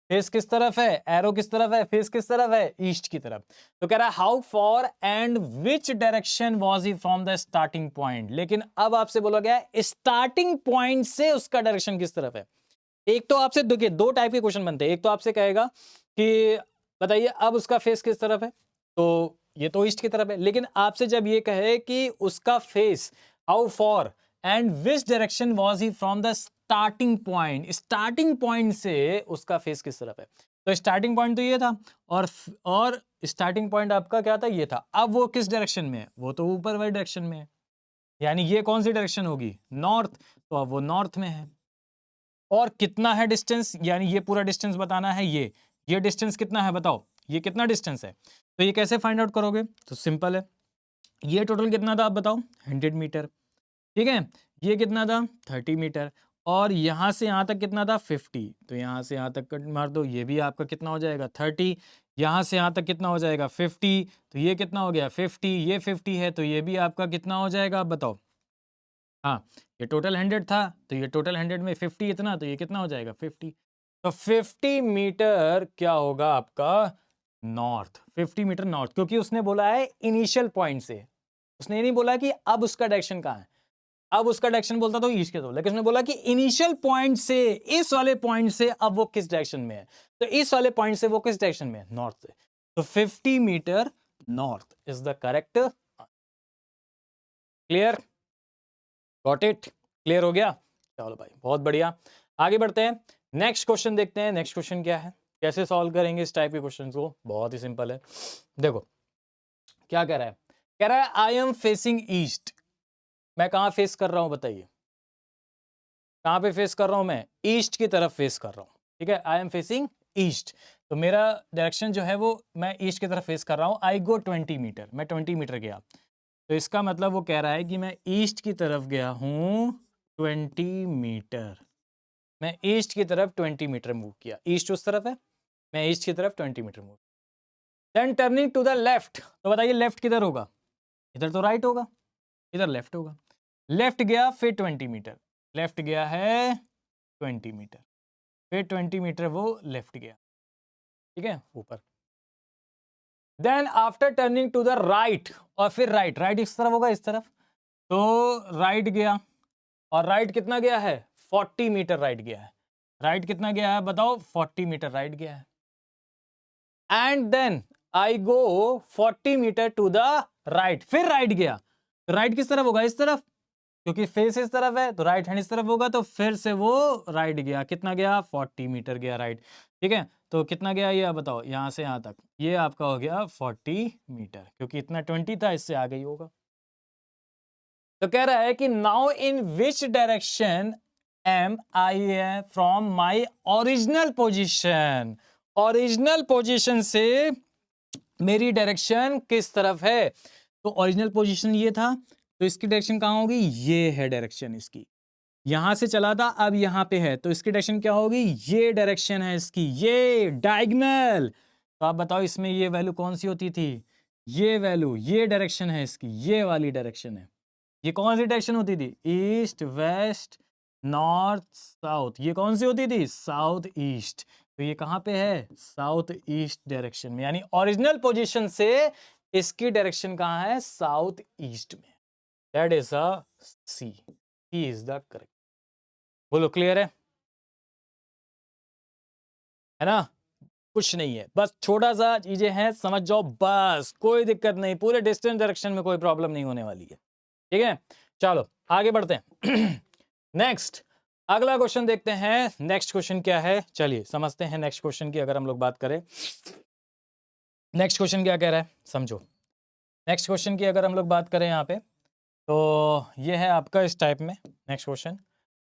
फेस किस तरफ है? एरो किस तरफ है? फेस किस तरफ है? ईस्ट की तरफ। तो कह रहा है how far and which direction was he from the starting point. लेकिन अब आपसे बोला गया है स्टार्टिंग पॉइंट से उसका डायरेक्शन किस तरफ है। एक तो आपसे देखिए दो टाइप के क्वेश्चन बनते हैं। एक तो आपसे कहेगा कि बताइए अब उसका फेस किस तरफ है, तो ये तो ईस्ट की तरफ है। लेकिन आपसे जब ये कहे कि उसका face how far and which direction was he from the starting point, starting point से उसका फेस किस तरफ है। तो स्टार्टिंग पॉइंट तो ये था, और स्टार्टिंग पॉइंट आपका क्या था? ये था। अब वो किस डायरेक्शन में है? वो तो ऊपर वाली डायरेक्शन में है, यानी ये कौन सी डायरेक्शन होगी? नॉर्थ। तो अब वो नॉर्थ में है। और कितना है डिस्टेंस, यानी ये पूरा डिस्टेंस बताना है। ये डिस्टेंस कितना है बताओ? ये कितना डिस्टेंस है? तो ये कैसे फाइंड आउट करोगे? तो सिंपल है, ये टोटल कितना था आप बताओ? 100 मीटर, ठीक है। ये कितना था? 30 मीटर। और यहां से यहां तक कितना था? 50। तो यहां से यहां तक कट मार दो, ये भी आपका कितना हो जाएगा? 30। यहां से यहां तक कितना हो जाएगा? 50। तो ये कितना हो गया? 50। ये 50 है, तो ये भी आपका कितना हो जाएगा आप बताओ? हाँ, ये टोटल 100 था, तो ये टोटल 100 में 50 इतना, तो ये कितना हो जाएगा? 50। तो 50 मीटर क्या होगा आपका? नॉर्थ। 50 मीटर नॉर्थ, क्योंकि उसने बोला है इनिशियल पॉइंट से। उसने ये नहीं बोला कि अब उसका डायरेक्शन कहाँ है। अब उसका डायरेक्शन बोलता तो ईस्ट के तो, लेकिन उसने बोला कि इनिशियल पॉइंट से, इस वाले पॉइंट से अब वो किस डायरेक्शन में है। तो इस वाले पॉइंट से वो किस डायरेक्शन में है? नॉर्थ से। तो 50 metre north is the correct. Clear? Got it? Clear हो गया? चलो भाई बहुत बढ़िया, आगे बढ़ते हैं। नेक्स्ट क्वेश्चन देखते हैं। नेक्स्ट क्वेश्चन क्या है, कैसे सॉल्व करेंगे इस टाइप के क्वेश्चन को? बहुत ही सिंपल है। देखो क्या कह रहा है, कह रहा है आई एम फेसिंग ईस्ट। मैं कहां फेस कर रहा हूं बताइए? कहां पे फेस कर रहा हूं मैं? ईस्ट की तरफ फेस कर रहा हूं, ठीक है। आई एम फेसिंग ईस्ट, तो मेरा डायरेक्शन जो है वो मैं ईस्ट की तरफ फेस कर रहा हूं। आई गो 20 मीटर, मैं 20 मीटर गया। तो इसका मतलब वो कह रहा है कि मैं ईस्ट की तरफ गया हूं 20 मीटर। मैं ईस्ट की तरफ 20 मीटर मूव किया। ईस्ट उस तरफ है, मैं ईस्ट की तरफ 20 metre move. Then turning to the left, तो बताइए लेफ्ट किधर होगा? इधर तो राइट होगा, इधर लेफ्ट होगा। लेफ्ट गया फिर 20 मीटर, लेफ्ट गया है 20 मीटर, फिर 20 मीटर वो लेफ्ट गया, ठीक है, ऊपर। Then after turning to the right, और फिर राइट, राइट इस तरफ होगा, इस तरफ। तो राइट गया, और राइट कितना गया है? 40 मीटर राइट गया है। राइट कितना गया है बताओ, 40 मीटर राइट गया है। And then I go 40 metre to the right, फिर राइट गया, तो राइट किस तरफ होगा, इस तरफ, क्योंकि फेस इस तरफ है तो राइट हैंड इस तरफ होगा, तो फिर से वो राइट गया, कितना गया 40 मीटर गया राइट। ठीक है, तो कितना गया ये आप बताओ, यहां से यहां तक ये आपका हो गया 40 मीटर, क्योंकि इतना 20 था, इससे आगे ही होगा। तो कह रहा है कि now in which direction am I from my original position, original position से मेरी डायरेक्शन किस तरफ है। तो ओरिजिनल पोजीशन ये था, तो इसकी डायरेक्शन कहां होगी, ये है डायरेक्शन इसकी, यहां से चला था अब यहां पे है, तो इसकी डायरेक्शन क्या होगी, ये डायरेक्शन है इसकी, ये डायगोनल। तो आप बताओ इसमें ये वैल्यू कौन सी होती थी, ये वैल्यू, ये डायरेक्शन है इसकी, ये वाली डायरेक्शन है। ये कौन सी डायरेक्शन होती थी, ईस्ट वेस्ट नॉर्थ साउथ, ये कौन सी होती थी, साउथ ईस्ट। तो ये कहां पे है, साउथ ईस्ट डायरेक्शन में, यानी ओरिजिनल पोजीशन से इसकी डायरेक्शन कहां है, साउथ ईस्ट में। That is a C, he is the correct. बोलो क्लियर है ना, कुछ नहीं है, बस छोटा सा चीजें हैं, समझ जाओ बस, कोई दिक्कत नहीं, पूरे डिस्टेंस डायरेक्शन में कोई प्रॉब्लम नहीं होने वाली है। ठीक है, चलो आगे बढ़ते हैं। नेक्स्ट अगला क्वेश्चन देखते हैं, नेक्स्ट क्वेश्चन क्या है, चलिए समझते हैं नेक्स्ट क्वेश्चन की। अगर हम लोग बात करें नेक्स्ट क्वेश्चन क्या कह रहा है, समझो। नेक्स्ट क्वेश्चन की अगर हम लोग बात करें यहाँ पे, तो ये है आपका इस टाइप में। नेक्स्ट क्वेश्चन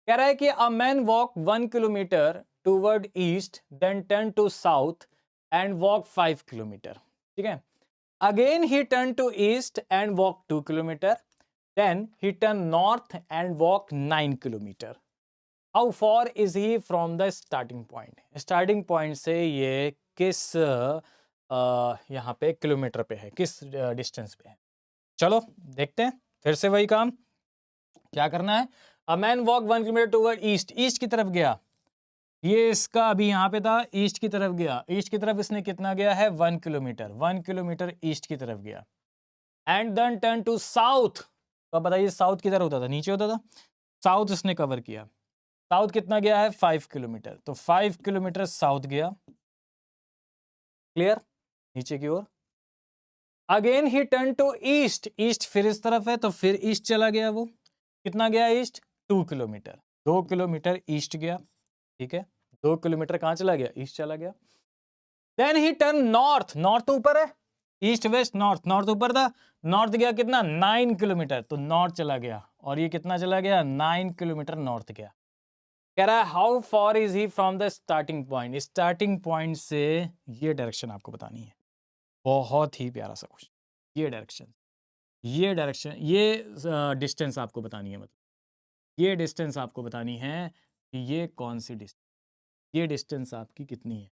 कह रहा है कि a man walk 1 kilometre toward east then turn to south and walk 5 kilometre. ठीक है, again he turn to east and walk 2 kilometre, then he turn north and walk 9 kilometre. How far is he from the starting point, starting point से ये किस यहाँ पे kilometre पे है, किस डिस्टेंस पे है। चलो देखते हैं, फिर से वही काम, क्या करना है। अ man walk 1 kilometre toward east, east की तरफ गया, ये इसका अभी यहाँ पे था, ईस्ट की तरफ गया, ईस्ट की तरफ इसने कितना गया है 1 किलोमीटर, 1 किलोमीटर ईस्ट की तरफ गया। And then turn to south, तो अब बताइए साउथ किधर होता था, नीचे होता था, साउथ इसने कवर किया, साउथ कितना गया है 5 किलोमीटर, तो 5 किलोमीटर साउथ गया, क्लियर, नीचे की ओर। Again he turn to east, east फिर इस तरफ है, तो फिर ईस्ट चला गया, वो कितना गया ईस्ट 2 किलोमीटर, 2 किलोमीटर ईस्ट गया। ठीक है, 2 किलोमीटर कहां चला गया, ईस्ट चला गया। Then he turn north, north तो ऊपर है, ईस्ट वेस्ट नॉर्थ, नॉर्थ ऊपर था, नॉर्थ गया कितना 9 किलोमीटर, तो नॉर्थ चला गया, और ये कितना चला गया 9 किलोमीटर नॉर्थ गया। कह रहा है how far is he from the starting point, starting point से ये डायरेक्शन आपको बतानी है। बहुत ही प्यारा सा क्वेश्चन, ये डायरेक्शन, ये डायरेक्शन, ये डिस्टेंस आपको बतानी है, मतलब ये डिस्टेंस आपको बतानी है कि ये कौन सी डिस्टेंस, ये डिस्टेंस आपकी कितनी है,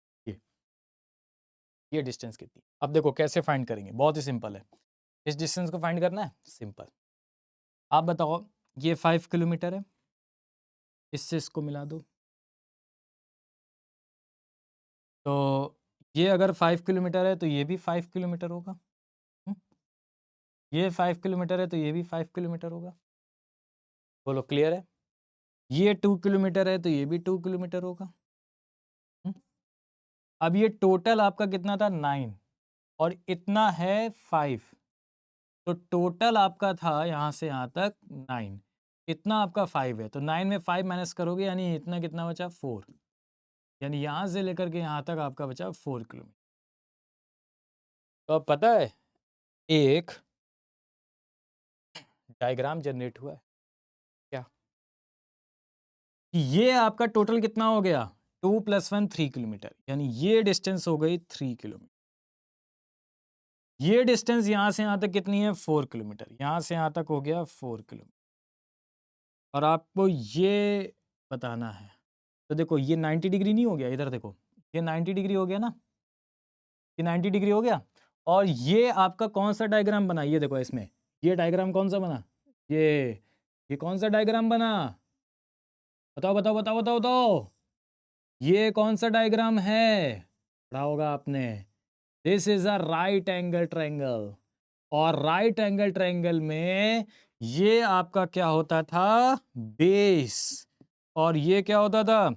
ये डिस्टेंस कितनी। अब देखो कैसे फाइंड करेंगे, बहुत ही सिंपल है। इस डिस्टेंस को फाइंड करना है, सिंपल, आप बताओ, ये 5 किलोमीटर है, इससे इसको मिला दो, तो ये अगर 5 किलोमीटर है तो ये भी 5 किलोमीटर होगा। हम्म, ये 5 किलोमीटर है तो ये भी 5 किलोमीटर होगा। बोलो क्लियर है, ये 2 किलोमीटर है तो ये भी 2 किलोमीटर होगा। हम्म, अब ये टोटल आपका कितना था 9, और इतना है 5, तो टोटल आपका था यहाँ से यहाँ तक 9, इतना आपका 5 है, तो 9 में 5 माइनस करोगे, यानी इतना कितना बचा 4, यानी यहाँ से लेकर के यहाँ तक आपका बचा 4 किलोमीटर। तो अब पता है एक डायग्राम जनरेट हुआ है क्या, कि ये आपका टोटल कितना हो गया 2 + 1 3 किलोमीटर, यानी ये डिस्टेंस हो गई 3 किलोमीटर। ये डिस्टेंस यहाँ से यहाँ तक कितनी है 4 किलोमीटर, यहाँ से यहाँ तक हो गया 4 किलोमीटर। और आपको ये बताना है, तो देखो ये 90 डिग्री नहीं हो गया, इधर देखो ये 90 डिग्री हो गया ना, ये 90 डिग्री हो गया, और ये आपका कौन सा डायग्राम बना, ये देखो इसमें ये डायग्राम कौन सा बना, ये कौन सा डायग्राम बना, बताओ बताओ बताओ बताओ बताओ, ये कौन सा डायग्राम है, पढ़ा होगा आपने, this is a right angle triangle. और राइट एंगल ट्रायंगल में ये आपका क्या होता था बेस, और ये क्या होता था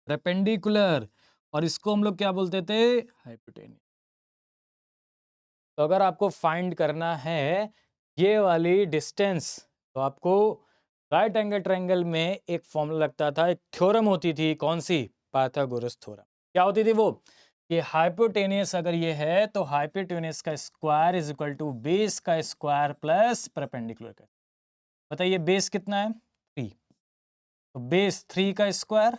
परपेंडिकुलर, और इसको हम लोग क्या बोलते थे, हाइपोटेन्यूस। तो अगर आपको फाइंड करना है ये वाली डिस्टेंस, तो आपको राइट एंगल ट्रायंगल में एक फॉर्मूला लगता था, एक थ्योरम होती थी, कौन सी, पाइथागोरस थ्योरम। क्या होती थी वो, कि हाइपोटेनियस अगर ये है तो हाइपोटेनियस का square is equal to base का स्क्वायर प्लस परपेंडिकुलर का। बताइए बेस कितना है, 3, तो बेस 3 का स्क्वायर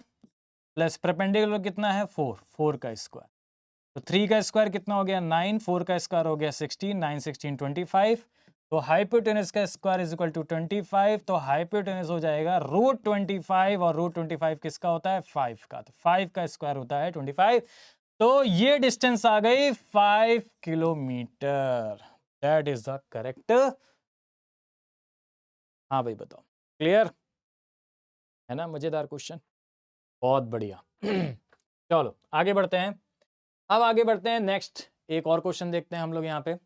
प्लस परपेंडिकुलर कितना है, 4, 4 का स्क्वायर। तो 3 का स्क्वायर कितना हो गया 9, 4 का स्क्वायर हो गया 16, 9 16 25। तो हाइपोटेनस का स्क्वायर इज इक्वल टू 25, तो हाइपोटेनस हो जाएगा रूट 25, और रूट 25 किसका होता है, 5 का, तो 5 का स्क्वायर होता है 25। तो ये डिस्टेंस आ गई 5 kilometre. That is the correct. हाँ भाई बताओ, क्लियर है ना, मजेदार क्वेश्चन, बहुत बढ़िया। चलो आगे बढ़ते हैं, अब आगे बढ़ते हैं नेक्स्ट, एक और क्वेश्चन देखते हैं हम लोग यहाँ पे।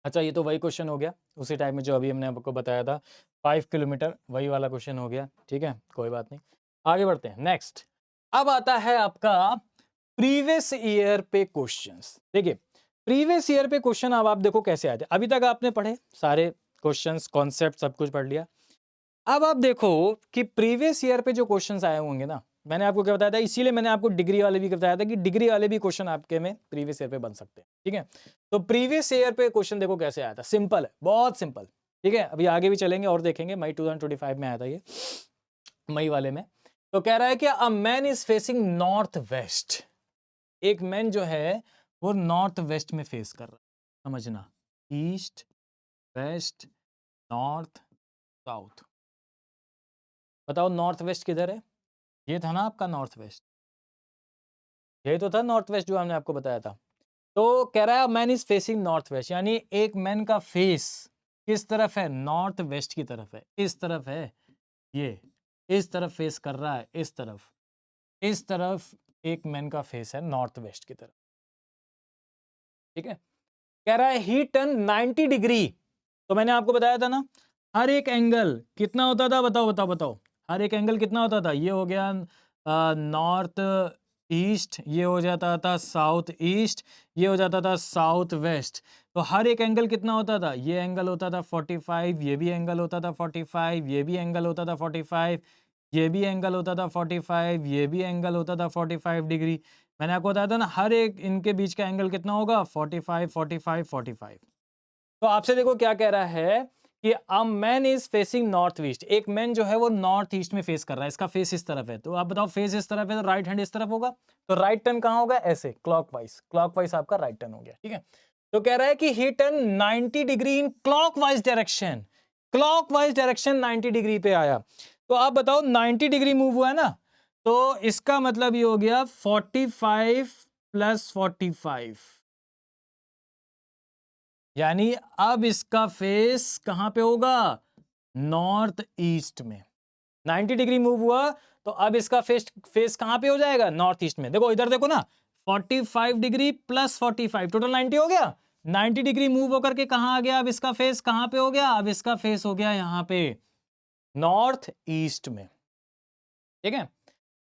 अच्छा ये तो वही क्वेश्चन हो गया उसी टाइप में जो अभी हमने आपको बताया था, 5 किलोमीटर, वही वाला क्वेश्चन हो गया, ठीक है कोई बात नहीं। आगे बढ़ते हैं नेक्स्ट। अब आता है आपका प्रीवियस ईयर पे क्वेश्चंस। देखिए प्रीवियस ईयर पे क्वेश्चन अब आप देखो कैसे आए थे, अभी तक आपने पढ़े सारे क्वेश्चंस, कॉन्सेप्ट सब कुछ पढ़ लिया। अब आप देखो कि प्रीवियस ईयर पे जो क्वेश्चंस आए होंगे ना, मैंने आपको क्या बताया था, इसीलिए मैंने आपको डिग्री वाले भी बताया था कि डिग्री वाले भी क्वेश्चन आपके में प्रीवियस ईयर पे बन सकते हैं, ठीक है। तो प्रीवियस ईयर पे क्वेश्चन देखो कैसे आया था, सिंपल है, बहुत सिंपल, ठीक है। अभी आगे भी चलेंगे और देखेंगे, मई 2025 में आया था ये, मई वाले में। तो कह रहा है कि a man is facing north west, एक मैन जो है वो नॉर्थ वेस्ट में फेस कर रहा है, समझना, ईस्ट वेस्ट नॉर्थ साउथ। बताओ नॉर्थ वेस्ट किधर है, ये था ना आपका नॉर्थ वेस्ट, यही तो था नॉर्थ वेस्ट जो हमने आपको बताया था। तो कह रहा है man is facing north west, यानी एक मैन का फेस किस तरफ है, नॉर्थ वेस्ट की तरफ है, इस तरफ है, ये इस तरफ फेस कर रहा है, इस तरफ, इस तरफ एक मैन का फेस है नॉर्थ वेस्ट की तरफ, ठीक है। कह रहा है ही टर्न 90 डिग्री, तो मैंने आपको बताया था ना हर एक एंगल कितना होता था, बताओ बताओ बताओ, हर एक एंगल कितना होता था, ये हो गया नॉर्थ ईस्ट, ये हो जाता था साउथ ईस्ट, ये हो जाता था साउथ वेस्ट। तो हर एक एंगल कितना होता था, ये एंगल होता था 45, ये भी एंगल होता था 45, ये भी एंगल होता था 45, ये भी एंगल होता था 45, ये भी एंगल होता था 45 डिग्री। मैंने आपको बताया था ना हर एक इनके बीच का एंगल कितना होगा, 45 45 45। तो आपसे देखो क्या कह रहा है कि a man is facing north east, एक मैन जो है वो नॉर्थ ईस्ट में फेस कर रहा है, इसका फेस इस तरफ है, तो आप बताओ फेस इस तरफ है तो राइट हैंड इस तरफ होगा, तो राइट टर्न कहां होगा, ऐसे क्लॉकवाइज, क्लॉकवाइज आपका राइट टर्न हो गया, ठीक है। तो कह रहा है कि ही turn 90 degree in clockwise direction, clockwise direction 90 degree पे आया। तो आप बताओ 90 डिग्री मूव हुआ है ना, तो इसका मतलब ये हो गया 45 प्लस 45, यानी अब इसका फेस कहां पे होगा, नॉर्थ ईस्ट में। 90 डिग्री मूव हुआ तो अब इसका फेस फेस कहां पे हो जाएगा, नॉर्थ ईस्ट में। देखो इधर देखो ना, 45 डिग्री प्लस 45 टोटल 90 हो गया, 90 डिग्री मूव होकर के कहां आ गया, अब इसका फेस कहां पे हो गया, अब इसका फेस हो गया यहां पे नॉर्थ ईस्ट में, ठीक है,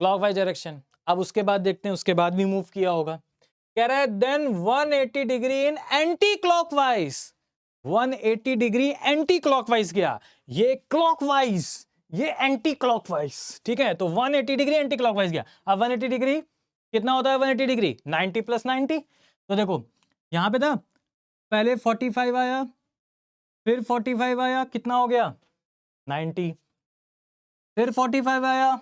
क्लॉकवाइज डायरेक्शन। अब उसके बाद देखते हैं उसके बाद भी मूव किया होगा। कह रहा है then 180 degree in anti clockwise, 180 degree anti clockwise गया, ये क्लॉकवाइज ये एंटी क्लॉकवाइज, ठीक है। तो 180 डिग्री एंटी क्लॉकवाइज गया। अब 180 डिग्री कितना होता है, 180 डिग्री 90 प्लस 90। तो देखो यहां पे था पहले 45 आया, फिर 45 आया, कितना हो गया 90, फिर 45 आया,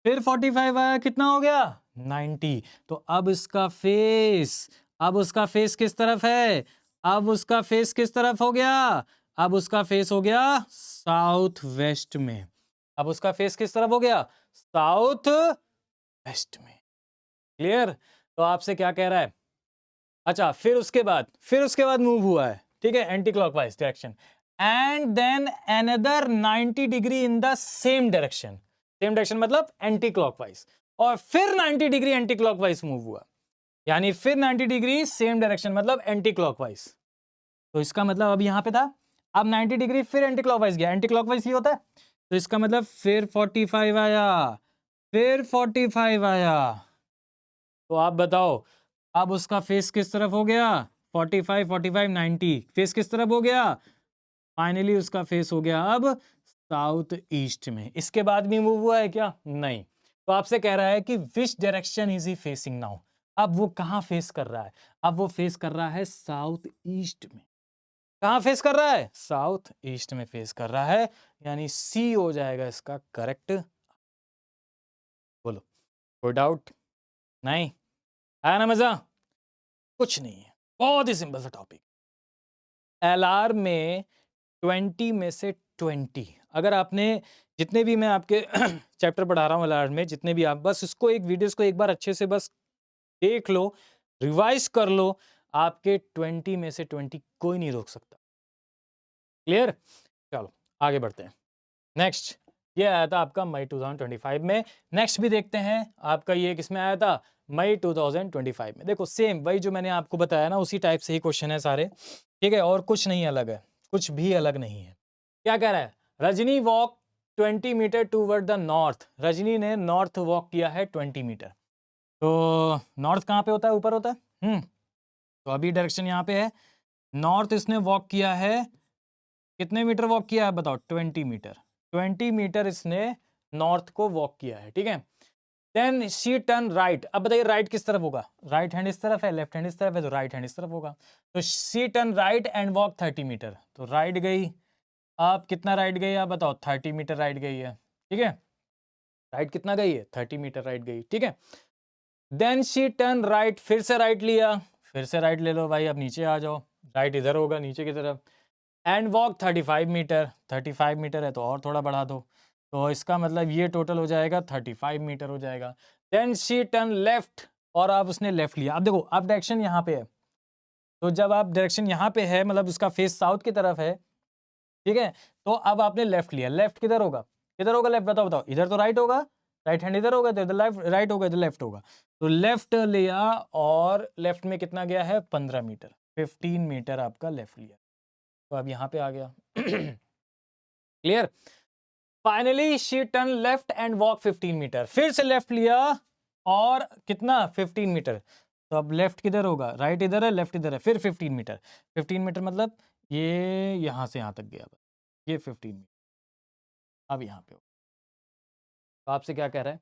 फिर 45 आया, कितना हो गया 90। तो अब इसका फेस, अब उसका फेस किस तरफ है, अब उसका फेस किस तरफ हो गया, अब उसका फेस हो गया साउथ वेस्ट में, अब उसका फेस किस तरफ हो गया, साउथ वेस्ट में, क्लियर। तो आपसे क्या कह रहा है, अच्छा फिर उसके बाद मूव हुआ है, ठीक है, anti clockwise direction, and then another 90 degree in the same direction, same direction मतलब एंटी क्लॉकवाइज, और फिर 90 डिग्री एंटी क्लॉकवाइज मूव हुआ, यानी फिर 90 डिग्री सेम डायरेक्शन मतलब एंटी क्लॉकवाइज। तो इसका मतलब अब यहां पे था, अब 90 डिग्री फिर एंटी क्लॉकवाइज गया, एंटी क्लॉकवाइज ही होता है, तो इसका मतलब फिर 45 आया, फिर 45 आया, तो आप बताओ अब उसका फेस किस तरफ हो गया? 45 45 90, फेस किस तरफ हो गया? फाइनली उसका फेस हो गया अब साउथ ईस्ट में। इसके बाद भी मूव हुआ है क्या? नहीं। तो आपसे कह रहा है कि विच direction is he facing now. अब वो कहां फेस कर रहा है? अब वो फेस कर रहा है साउथ ईस्ट में। कहां फेस कर रहा है? साउथ ईस्ट में फेस कर रहा है, यानी सी हो जाएगा इसका करेक्ट। बोलो, कोई डाउट? नहीं आया ना मजा? कुछ नहीं है, बहुत ही सिंपल सा टॉपिक। एलआर में 20 में से 20, अगर आपने जितने भी मैं आपके चैप्टर पढ़ा रहा हूँ एलआर में, जितने भी आप बस इसको एक वीडियोस को एक बार अच्छे से बस देख लो, रिवाइज कर लो, आपके 20 में से 20 कोई नहीं रोक सकता। क्लियर? चलो आगे बढ़ते हैं। नेक्स्ट ये आया था आपका मई 2025 में। नेक्स्ट भी देखते हैं आपका ये किसमें आया था? मई 2025 में। देखो सेम वही जो मैंने आपको बताया ना, उसी टाइप से ही क्वेश्चन है सारे, ठीक है, और कुछ नहीं अलग है, कुछ भी अलग नहीं है। क्या कह रहा है? Rajni walk 20 meter toward the north. Rajni ने नॉर्थ वॉक किया है 20 मीटर। तो नॉर्थ कहाँ पे होता है? ऊपर होता है। तो अभी डायरेक्शन यहाँ पे है, नॉर्थ इसने वॉक किया है, कितने मीटर वॉक किया है बताओ? 20 मीटर। 20 मीटर इसने नॉर्थ को वॉक किया है, ठीक है। Then she turn right. अब बताइए राइट किस तरफ होगा? राइट हैंड इस तरफ है, लेफ्ट हैंड इस तरफ है, तो राइट हैंड इस तरफ होगा। तो she turn right and walk 30 meter. तो राइट गई, आप कितना राइट गई आप बताओ? 30 मीटर राइट गई है, ठीक है। राइट कितना गई है? 30 मीटर राइट गई, ठीक है। देन शी टर्न राइट, फिर से राइट लिया, फिर से राइट ले लो भाई, अब नीचे आ जाओ, राइट इधर होगा नीचे की तरफ। And walk 35 metre. 35 मीटर है तो और थोड़ा बढ़ा दो, तो इसका मतलब ये टोटल हो जाएगा 35 मीटर हो जाएगा। देन शी टर्न लेफ्ट, और आप उसने लेफ्ट लिया। अब देखो अब डायरेक्शन यहाँ पे है, तो जब आप डायरेक्शन यहाँ पे है मतलब उसका फेस साउथ की तरफ है, ठीक है, तो अब आपने लेफ्ट लिया। लेफ्ट किधर होगा? किधर होगा लेफ्ट? बताओ बताओ। इधर तो राइट होगा, राइट हैंड इधर होगा, तो इधर लेफ्ट, राइट होगा इधर लेफ्ट होगा। तो लेफ्ट लिया, और लेफ्ट में कितना गया है? 15 मीटर, 15 मीटर आपका लेफ्ट लिया, तो अब यहाँ पे आ गया। Clear? Finally she turn left and walk 15 meter, फिर से लेफ्ट लिया, और कितना? 15 मीटर। तो अब लेफ्ट किधर होगा? राइट इधर है, लेफ्ट इधर है, फिर 15 मीटर। 15 मीटर मतलब ये यहां से यहां तक गया, ये 15 मीटर अब यहाँ पे हो। तो आपसे क्या कह रहा है?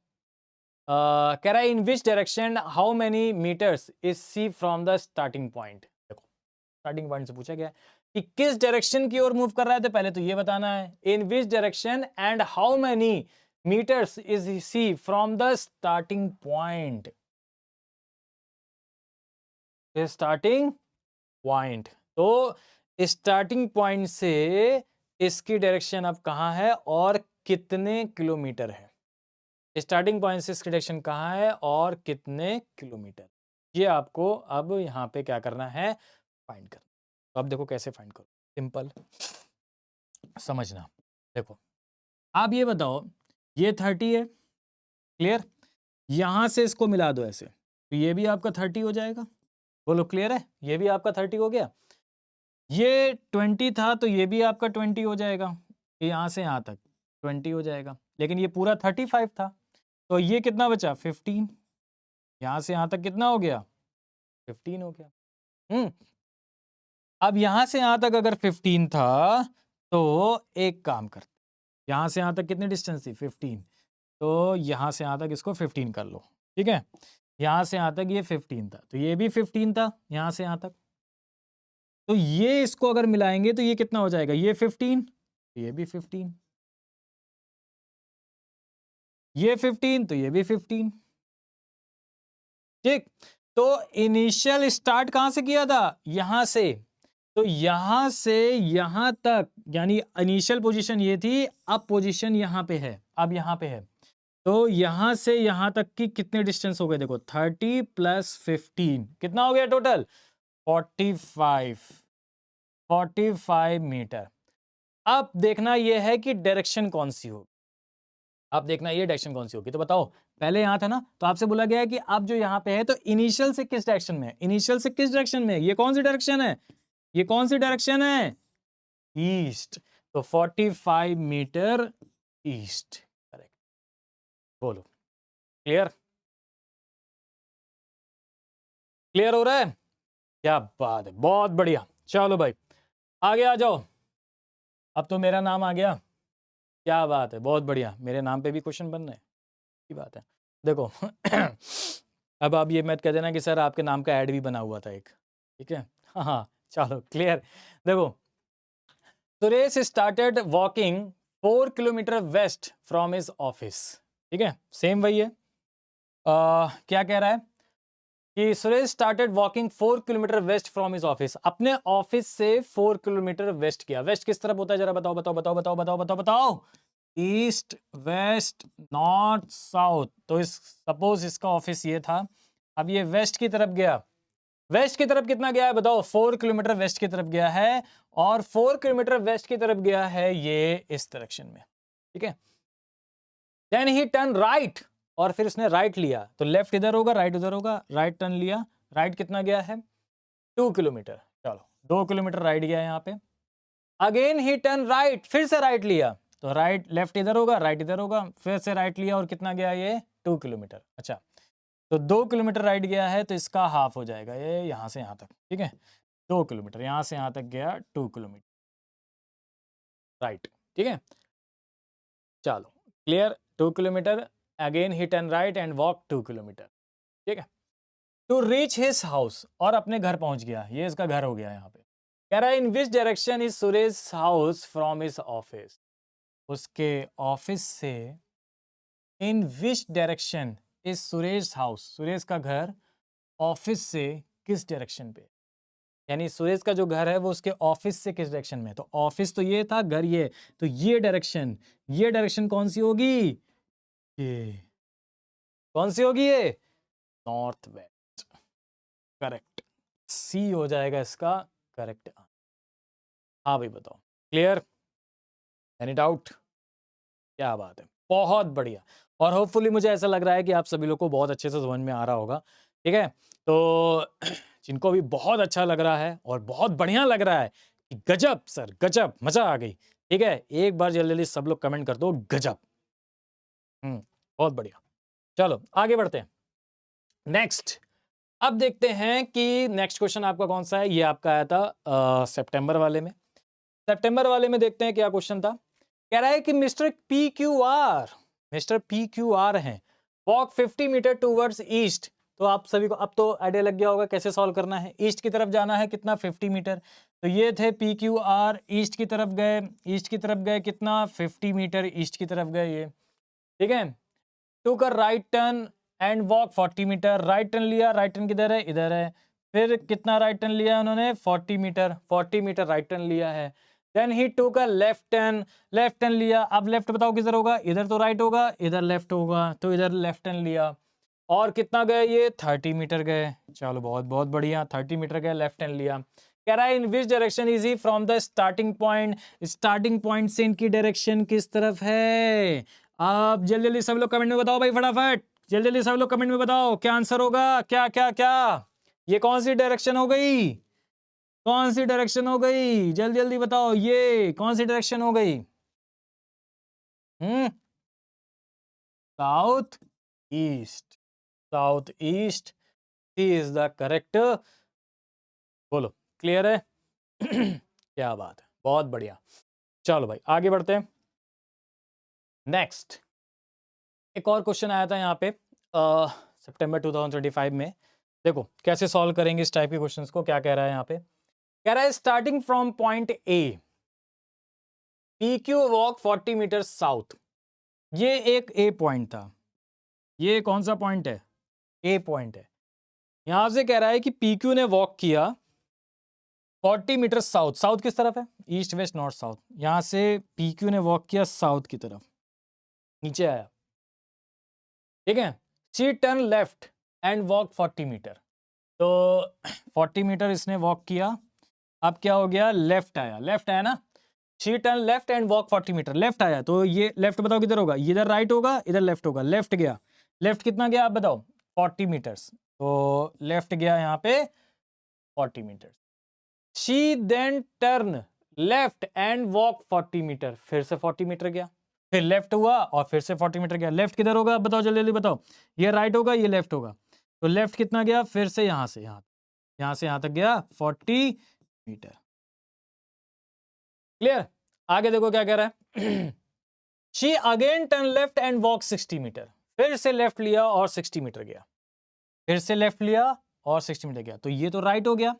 कह रहा है in which direction how many meters is C from the starting point. देखो स्टार्टिंग पॉइंट से पूछा गया है कि किस डायरेक्शन की ओर मूव कर रहा है, तो पहले तो ये बताना है in which direction and how many meters is C from the starting point. Starting point, तो स्टार्टिंग पॉइंट से इसकी डायरेक्शन अब कहाँ है और कितने किलोमीटर है? स्टार्टिंग पॉइंट से इसकी डायरेक्शन कहाँ है और कितने किलोमीटर, ये आपको अब यहाँ पे क्या करना है? फाइंड करना। तो अब देखो कैसे फाइंड करो, सिंपल समझना। देखो आप ये बताओ, ये 30 है, क्लियर, यहां से इसको मिला दो ऐसे, तो ये भी आपका 30 हो जाएगा। बोलो क्लियर है? ये भी आपका 30 हो गया। ये 20 था तो ये भी आपका 20 हो जाएगा, यहां से यहां तक 20 हो जाएगा, लेकिन ये पूरा 35 था, तो ये कितना बचा? 15। यहां से यहां तक कितना हो गया? 15 हो गया। हम्म, अब यहां से यहां तक अगर 15 था, तो एक काम करते, यहां से यहां तक कितनी डिस्टेंस थी? 15, तो यहां से यहां तक इसको 15 कर लो, ठीक है। यहां से यहां तक ये 15 था, तो ये भी 15 था यहां से यहां तक, तो ये इसको अगर मिलाएंगे तो ये कितना हो जाएगा? ये 15, ये भी 15, ये 15, तो ये भी 15, ठीक। तो इनिशियल स्टार्ट कहां से किया था? यहां से, तो यहां से यहां तक, यानी इनिशियल पोजीशन ये थी, अब पोजीशन यहां पे है, अब यहां पे है, तो यहां से यहां तक की कितने डिस्टेंस हो गए? देखो 30 प्लस 15 कितना हो गया टोटल? 45, 45 मीटर। अब देखना यह है कि डायरेक्शन कौन सी होगी, अब देखना ये डायरेक्शन कौन सी होगी। तो बताओ, पहले यहां था ना, तो आपसे बोला गया है कि अब जो यहां पे है तो इनिशियल से किस डायरेक्शन में है? इनिशियल से किस डायरेक्शन में है? ये कौन सी डायरेक्शन है? ये कौन सी डायरेक्शन है? ईस्ट। तो 45 मीटर ईस्ट, करेक्ट। बोलो क्लियर? क्लियर हो रहा है? क्या बात है, बहुत बढ़िया। चलो भाई आगे आ जाओ। अब तो मेरा नाम आ गया। क्या बात है, बहुत बढ़िया। मेरे नाम पे भी क्वेश्चन बन रहे हैं, की बात है। देखो अब आप ये मत कह देना कि सर आपके नाम का ऐड भी बना हुआ था एक, ठीक है। हाँ हाँ, चलो क्लियर। देखो, Suresh started walking 4 kilometre west from his office. ठीक है, सेम वही है। क्या कह रहा है कि Suresh started walking 4 kilometre west from his office. अपने ऑफिस से 4 किलोमीटर वेस्ट किया। वेस्ट किस तरफ होता है, जरा बताओ बताओ बताओ बताओ बताओ बताओ बताओ। East, west, north, south. तो इस सपोज इसका ऑफिस ये था, अब ये वेस्ट की तरफ गया। वेस्ट की तरफ कितना गया है बताओ? 4 किलोमीटर वेस्ट की तरफ गया है, और 4 किलोमीटर वेस्ट की तरफ गया है ये इस डायरेक्शन में, ठीक है। देन ही टर्न राइट, और फिर उसने राइट लिया। तो लेफ्ट इधर होगा, राइट उधर होगा। राइट टर्न लिया, राइट कितना गया है? 2 किलोमीटर। चलो 2 किलोमीटर राइट गया यहाँ पे। अगेन ही टर्न राइट, फिर से राइट लिया। तो राइट, लेफ्ट इधर होगा, राइट इधर होगा। फिर से राइट लिया, और कितना गया ये? 2 किलोमीटर। अच्छा, तो 2 किलोमीटर राइट गया है, तो इसका हाफ हो जाएगा ये यहां से यहां तक, ठीक है। 2 किलोमीटर यहां से यहां तक गया, 2 किलोमीटर राइट, ठीक है। चलो clear. 2 kilometre, again he turn right and walk 2 kilometre, ठीक है। टू रीच हिज हाउस, और अपने घर पहुंच गया। ये इसका घर हो गया यहाँ पे। कह रहा है in which direction is Suresh house from his office. उसके ऑफिस से in which direction is Suresh house, Suresh का घर ऑफिस से किस डायरेक्शन पे, यानी सुरेश का जो घर है वो उसके ऑफिस से किस डायरेक्शन में। तो ऑफिस तो ये था, घर ये, तो ये डायरेक्शन कौन सी होगी? ये कौन सी होगी? ये नॉर्थ वेस्ट। करेक्ट, सी हो जाएगा इसका करेक्ट। हाँ भाई बताओ, क्लियर? Any doubt? क्या बात है, बहुत बढ़िया। और होपफुली मुझे ऐसा लग रहा है कि आप सभी लोग को बहुत अच्छे से समझ में आ रहा होगा, ठीक है। तो जिनको भी बहुत अच्छा लग रहा है और बहुत बढ़िया लग रहा है कि गजब सर गजब, मजा आ गई, ठीक है, एक बार जल्दी जल्दी सब लोग कमेंट कर दो गजब। बहुत बढ़िया। चलो आगे बढ़ते हैं। नेक्स्ट, अब देखते हैं कि नेक्स्ट क्वेश्चन आपका कौन सा है। ये आपका आया था सितंबर वाले में। सितंबर वाले में देखते हैं क्या क्वेश्चन था। कह रहा है कि मिस्टर पी क्यू आर हैं, वॉक 50 मीटर टूवर्ड्स ईस्ट। तो आप सभी को अब तो आइडिया लग गया होगा कैसे सॉल्व करना है। ईस्ट की तरफ जाना है, कितना? 50 मीटर। तो ये थे पी क्यू आर, ईस्ट की तरफ गए। ईस्ट की तरफ गए कितना? 50 मीटर ईस्ट की तरफ गए ये, ठीक है। टू कर right turn and walk 40 meter. Right turn लिया, राइट टर्न किधर है? इधर है। फिर कितना राइट टर्न लिया उन्होंने? 40 मीटर। 40 मीटर राइट टर्न लिया है। देन ही टूक अ लेफ्ट टर्न, लेफ्ट टर्न लिया। अब लेफ्ट बताओ किधर होगा? इधर तो राइट होगा, इधर लेफ्ट होगा, तो इधर लेफ्ट टर्न लिया। और कितना गए ये? 30 मीटर गए। चलो बहुत बहुत बढ़िया, 30 मीटर गए, लेफ्ट टर्न लिया। कह रहा है in which direction is he from the starting point. Starting point से इनकी डायरेक्शन किस तरफ है? आप जल्दी जल्दी सब लोग कमेंट में बताओ भाई, फटाफट जल्दी जल्दी सब लोग कमेंट में बताओ क्या आंसर होगा। क्या क्या क्या, ये कौन सी डायरेक्शन हो गई? कौन सी डायरेक्शन हो गई? जल्दी जल्दी बताओ, ये कौन सी डायरेक्शन हो गई? South east. South east is the correct. बोलो, क्लियर है? क्या बात है, बहुत बढ़िया। चलो भाई आगे बढ़ते हैं। नेक्स्ट, एक और क्वेश्चन आया था यहाँ पे सितंबर 2025 में। देखो कैसे सॉल्व करेंगे इस टाइप के क्वेश्चंस को। क्या कह रहा है यहाँ पे? कह रहा है starting from point A, P Q walk 40 meter south. ये एक ए पॉइंट था। ये कौन सा पॉइंट है? ए पॉइंट है। यहां से कह रहा है कि पी क्यू ने वॉक किया 40 मीटर साउथ। साउथ किस तरफ है? East west north south. यहां से पी क्यू ने वॉक किया साउथ की तरफ, नीचे आया, ठीक है। She turn left and walk 40 meter. तो 40 मीटर इसने वॉक किया। अब क्या हो गया? लेफ्ट आया, लेफ्ट आया ना। She turn left and walk 40 meter. Left आया, तो ये लेफ्ट बताओ किधर होगा? इधर राइट होगा, इधर लेफ्ट होगा। लेफ्ट गया, लेफ्ट कितना गया आप बताओ? 40 मीटर्स। तो लेफ्ट गया यहाँ पे 40 meter. She then turn left and walk 40 meter. फिर से 40 मीटर गया, फिर लेफ्ट हुआ और फिर से 40 मीटर गया। लेफ्ट किधर होगा बताओ, जल्दी जल्दी बताओ। ये राइट होगा, ये लेफ्ट होगा। तो लेफ्ट कितना गया, फिर से यहां से यहां तक गया 40 मीटर। क्लियर? आगे देखो क्या कह रहा है। She again turn left and walk 60 meter. फिर से लेफ्ट लिया और 60 मीटर गया। फिर से लेफ्ट लिया और 60 मीटर गया। तो ये तो राइट हो गया,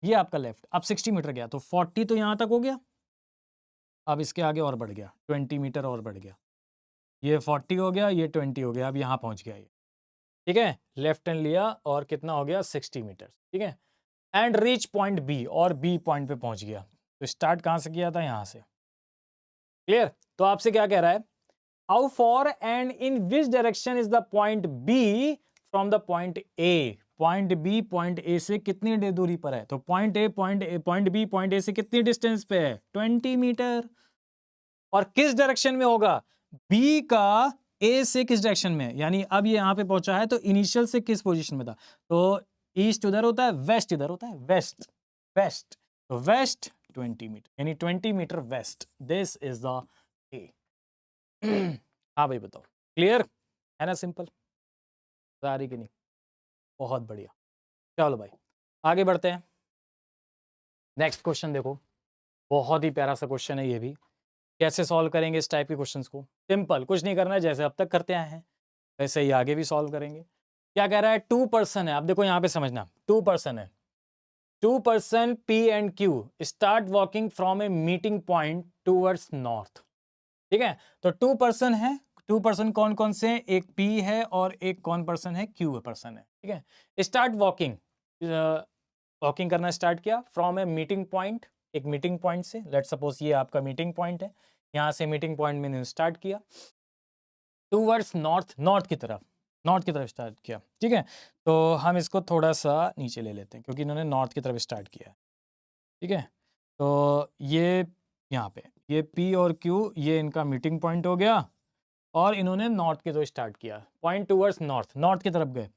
ये आपका लेफ्ट। अब 60 मीटर गया तो 40 तो यहां तक हो गया। अब इसके आगे और बढ़ गया, 20 मीटर और बढ़ गया। ये 40 हो गया, ये 20 हो गया, अब यहां पहुंच गया ये। ठीक है, लेफ्ट हैंड लिया और कितना हो गया 60 मीटर। ठीक है, एंड रीच पॉइंट बी, और बी पॉइंट पे पहुंच गया। तो स्टार्ट कहां से किया था, यहां से। क्लियर? तो आपसे क्या कह रहा है, how far and in which direction is the point B from the point A. Point B point A से कितनी दूरी पर है। तो पॉइंट बी पॉइंट ए से कितनी डिस्टेंस पे है, 20 मीटर। और किस डायरेक्शन में होगा, बी का ए से किस डायरेक्शन में, यानी अब ये यहां पे पहुंचा है तो इनिशियल से किस पोजीशन में था। तो ईस्ट उधर होता है, वेस्ट इधर होता है, वेस्ट वेस्ट। तो वेस्ट 20 मीटर, यानी 20 meter west. This is the A. हाँ भाई बताओ, क्लियर है ना, सिंपल आ रही कि नहीं, बहुत बढ़िया। चलो भाई आगे बढ़ते हैं। नेक्स्ट क्वेश्चन देखो, बहुत ही प्यारा सा क्वेश्चन है ये भी। कैसे सॉल्व करेंगे इस टाइप के क्वेश्चंस को, सिंपल, कुछ नहीं करना है, जैसे अब तक करते आए हैं वैसे ही आगे भी सॉल्व करेंगे। क्या कह रहा है, 2 पर्सन है। अब देखो यहां पे समझना, 2 पर्सन है। 2 person P and Q start walking from a meeting point towards north. ठीक है, तो 2 पर्सन है। 2 पर्सन कौन कौन से, एक P है और एक कौन पर्सन है, Q पर्सन है। ठीक है, स्टार्ट वॉकिंग, वॉकिंग करना स्टार्ट किया फ्रॉम ए मीटिंग पॉइंट, एक मीटिंग पॉइंट से। लेट सपोज ये आपका मीटिंग पॉइंट है, यहां से मीटिंग पॉइंट मैंने स्टार्ट किया टूवर्ड्स नॉर्थ, नॉर्थ की तरफ स्टार्ट किया। ठीक है, तो हम इसको थोड़ा सा नीचे ले लेते हैं क्योंकि इन्होंने नॉर्थ की तरफ स्टार्ट किया है। ठीक है, तो ये यहाँ पे ये P और Q ये इनका मीटिंग पॉइंट हो गया और इन्होंने नॉर्थ की तरफ स्टार्ट किया, पॉइंट टूवर्ड्स नॉर्थ, नॉर्थ की तरफ गए,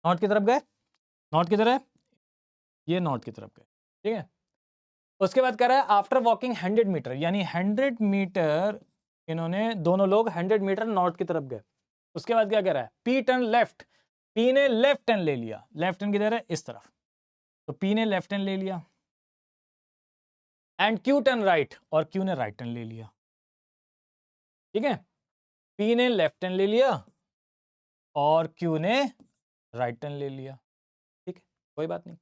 नॉर्थ की तरफ गए, नॉर्थ की तरफ, ये नॉर्थ की तरफ गए। ठीक है, उसके बाद कह रहा है आफ्टर वॉकिंग 100 मीटर, यानी 100 मीटर इन्होंने दोनों लोग 100 मीटर नॉर्थ की तरफ गए। उसके बाद क्या कह रहा है, पी टर्न लेफ्ट, पी ने लेफ्ट टर्न ले लिया। लेफ्ट टर्न किधर है, इस तरफ। तो पी ने लेफ्ट टर्न ले लिया एंड क्यू टर्न राइट, और क्यू ने राइट टर्न ले लिया। ठीक है, पी ने लेफ्ट टर्न ले लिया और क्यू ने राइट टर्न ले लिया। ठीक है, कोई बात नहीं।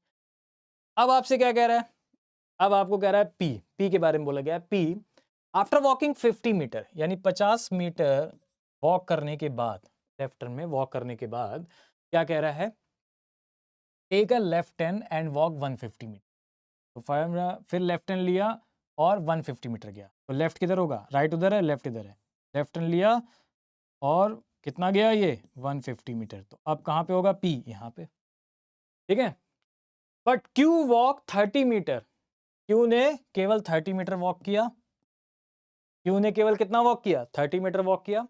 अब आपसे क्या कह रहा है, अब आपको कह रहा है पी के बारे में बोला गया है। पी आफ्टर वॉकिंग 50 मीटर, यानी 50 मीटर वॉक करने के बाद, लेफ्ट टर्न में वॉक करने के बाद क्या कह रहा है, take a left turn and walk 150 meter. तो फिर लेफ्ट टर्न लिया और 150 मीटर गया। तो लेफ्ट किधर होगा, राइट उधर है, लेफ्ट इधर है। लेफ्ट टर्न लिया और कितना गया ये 150 मीटर। तो अब कहाँ पे होगा, पी यहाँ पे। ठीक है, but Q walk 30 meter, Q ने केवल 30 मीटर वॉक किया। क्यू ने केवल कितना वॉक किया, 30 मीटर वॉक किया।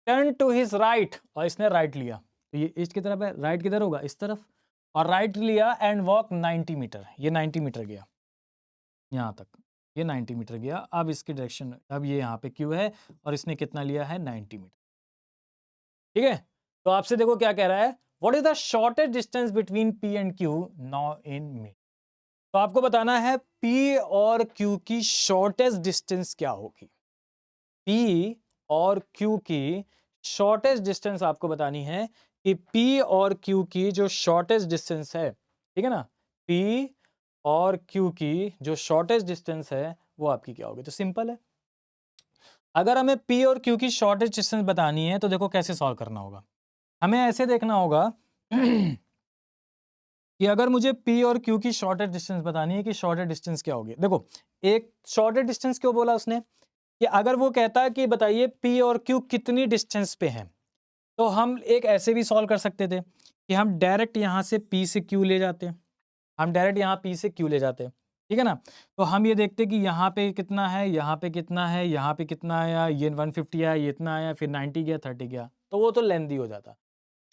टर्न टू हिज राइट, और इसने राइट लिया। तो ये ईस्ट की तरफ है, राइट किधर होगा, इस तरफ। और राइट लिया एंड वॉक 90 मीटर, ये 90 मीटर गया यहाँ तक, ये 90 मीटर गया। अब इसकी डायरेक्शन, अब ये यहाँ पे क्यू है और इसने कितना लिया है, 90 मीटर। ठीक है, तो आपसे देखो क्या कह रहा है, what is the shortest distance between P and Q now in meter. तो आपको बताना है पी और क्यू की शॉर्टेस्ट डिस्टेंस क्या होगी। पी और क्यू की शॉर्टेस्ट डिस्टेंस आपको बतानी है कि पी और क्यू की जो शॉर्टेस्ट डिस्टेंस है, ठीक है ना, पी और क्यू की जो शॉर्टेस्ट डिस्टेंस है वो आपकी क्या होगी। तो सिंपल है, अगर हमें पी और क्यू की शॉर्टेस्ट डिस्टेंस बतानी है तो देखो कैसे सॉल्व करना होगा। हमें ऐसे देखना होगा कि अगर मुझे पी और क्यू की शॉर्टेस्ट डिस्टेंस बतानी है कि शॉर्टेस्ट डिस्टेंस क्या होगी। देखो एक शॉर्टेस्ट डिस्टेंस क्यों बोला उसने, कि अगर वो कहता है कि बताइए पी और क्यू कितनी डिस्टेंस पे हैं, तो हम एक ऐसे भी सॉल्व कर सकते थे कि हम डायरेक्ट यहां से पी से क्यू ले जाते हैं, हम डायरेक्ट यहाँ पी से क्यू ले जाते हैं। ठीक है ना, तो हम ये देखते कि यहाँ पे कितना है, यहाँ पे कितना है, यहाँ पे कितना आया, ये 150 आया, ये इतना आया, फिर 90 गया, 30 गया, तो वो तो लेंथी हो जाता।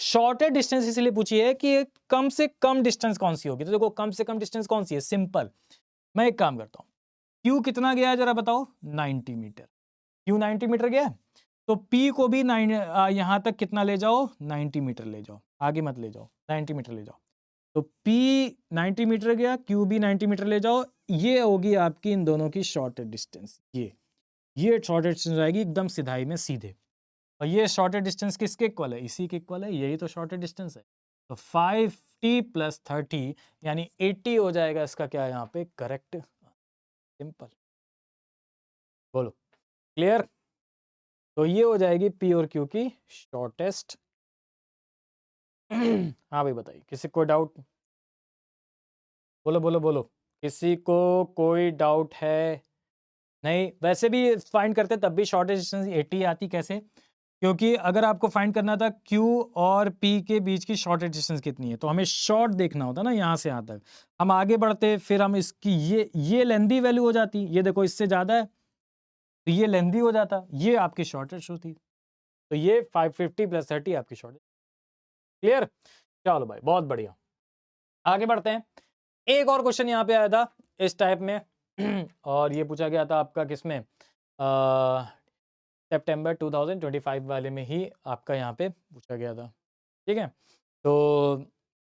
शॉर्टेस्ट डिस्टेंस इसलिए पूछी है कि कम से कम डिस्टेंस कौन सी होगी। तो देखो कम से कम डिस्टेंस कौन सी है, सिंपल, मैं एक काम करता हूँ, क्यू कितना गया है जरा बताओ, 90 मीटर। क्यू 90 मीटर गया है, तो P को भी यहाँ तक कितना ले जाओ, 90 मीटर ले जाओ, आगे मत ले जाओ, 90 मीटर ले जाओ। तो P 90 मीटर गया, Q भी 90 मीटर ले जाओ। ये होगी आपकी इन दोनों की शॉर्टेस्ट डिस्टेंस। ये शॉर्टेस्ट डिस्टेंस आएगी एकदम सिधाई में सीधे। और ये शॉर्टेस्ट डिस्टेंस किसके इक्वल है, इसी के इक्वल है, यही तो शॉर्टेस्ट डिस्टेंस है। तो 5t + 30 यानी 80 हो जाएगा इसका क्या यहाँ पे करेक्ट। सिंपल, बोलो क्लियर। तो ये हो जाएगी P और Q की शॉर्टेस्ट। हाँ भाई बताइए, किसी को डाउट, बोलो बोलो बोलो, किसी को कोई डाउट है? नहीं, वैसे भी फाइंड करते तब भी शॉर्टेस्ट डिस्टेंस 80 आती। कैसे? क्योंकि अगर आपको फाइंड करना था Q और P के बीच की शॉर्टेस्ट डिस्टेंस कितनी है, तो हमें शॉर्ट देखना होता ना, यहाँ से यहाँ तक। हम आगे बढ़ते, फिर हम इसकी ये लेंदी वैल्यू हो जाती, ये देखो इससे ज़्यादा है तो ये लेंदी हो जाता, ये आपकी शॉर्टेस्ट होती। तो ये 550 + 30 आपकी शॉर्टेस्ट। क्लियर? चलो भाई बहुत बढ़िया, आगे बढ़ते हैं। एक और क्वेश्चन यहाँ पे आया था इस टाइप में और ये पूछा गया था आपका किसमें, सितंबर 2025 वाले में ही आपका यहाँ पे पूछा गया था। ठीक है, तो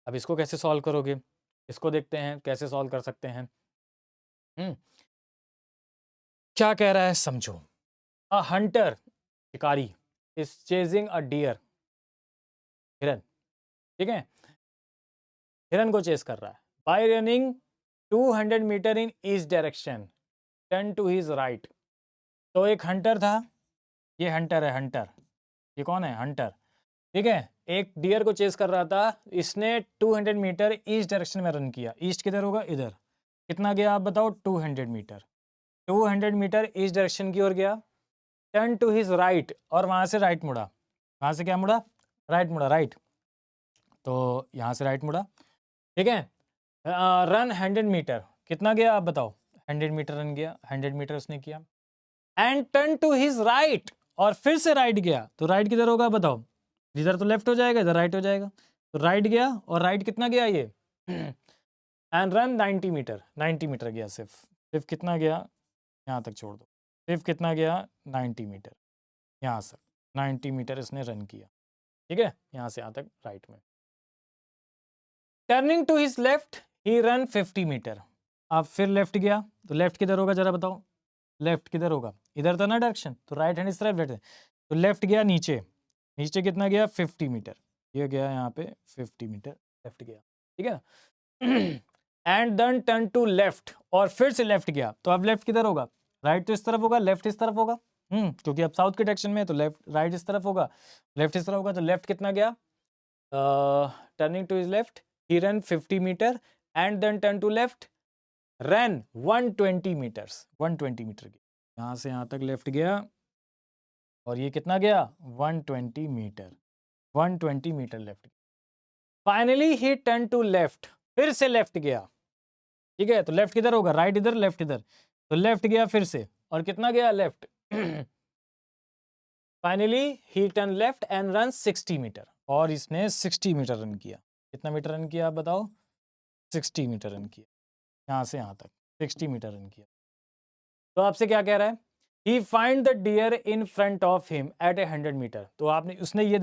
अब इसको कैसे सॉल्व करोगे, इसको देखते हैं कैसे सॉल्व कर सकते हैं। क्या कह रहा है समझो। अ हंटर, शिकारी, इज चेजिंग अ डियर, हिरन। ठीक है, हिरन को चेस कर रहा है। By running 200 meter in east direction, turn to his right. तो एक हंटर था, ये हंटर है, हंटर, ये कौन है, हंटर। ठीक है, एक डियर को चेस कर रहा था, इसने 200 मीटर ईस्ट डायरेक्शन में रन किया। ईस्ट किधर होगा, इधर। कितना गया आप बताओ, 200 मीटर। 200 मीटर ईस्ट डायरेक्शन की ओर गया, टर्न टू हिज राइट, और वहां से राइट मुड़ा। वहां से क्या मुड़ा, राइट मुड़ा, राइट। तो यहाँ से राइट मुड़ा। ठीक है, रन 100 मीटर, कितना गया आप बताओ, 100 मीटर रन गया, 100 मीटर उसने किया। And turn to his right, और फिर से राइट गया। तो राइट किधर होगा बताओ, इधर तो लेफ्ट हो जाएगा, इधर राइट हो जाएगा। तो राइट गया, और राइट कितना गया ये एंड रन 90 मीटर, 90 मीटर गया सिर्फ। सिर्फ कितना गया, यहाँ तक छोड़ दो, सिर्फ कितना गया, 90 मीटर, यहाँ से 90 मीटर इसने रन किया। ठीक है, यहाँ से यहाँ तक राइट में। Turning to his left he run 50 meter. अब फिर लेफ्ट गया, तो लेफ्ट किधर होगा जरा बताओ, लेफ्ट किधर होगा, इधर था ना डायरेक्शन, तो राइट हैंड इस तरफ लेफ्ट है। तो लेफ्ट गया नीचे, नीचे कितना गया, 50 मीटर, ये गया यहाँ पे 50 मीटर लेफ्ट गया। ठीक है, and then turn to left, और फिर से लेफ्ट गया। तो अब लेफ्ट किधर होगा, राइट तो इस तरफ होगा, लेफ्ट इस तरफ होगा। क्योंकि अब साउथ के डायरेक्शन में है, तो लेफ्ट, राइट इस तरफ होगा, लेफ्ट इस तरफ होगा। तो लेफ्ट कितना गया, turning to is left he run 50 meter and then turn to left, run 120 meters, 120 meter गया, यहाँ से यहाँ तक लेफ्ट गया, और ये कितना गया, 120 meter, 120 meter left. Finally he turn to left, फिर से लेफ्ट गया। ठीक है, तो लेफ्ट किधर होगा, राइट इधर, लेफ्ट इधर। तो लेफ्ट गया फिर से, और कितना गया left finally he turn left and run 60 meter, और इसने 60 मीटर रन किया। कितना मीटर रन किया आप बताओ, 60 मीटर रन किया, यहाँ से यहाँ तक 60 मीटर रन किया। तो आपसे क्या कह रहा है, he find the deer in front of him at 100 meter. तो आपने, उसने ये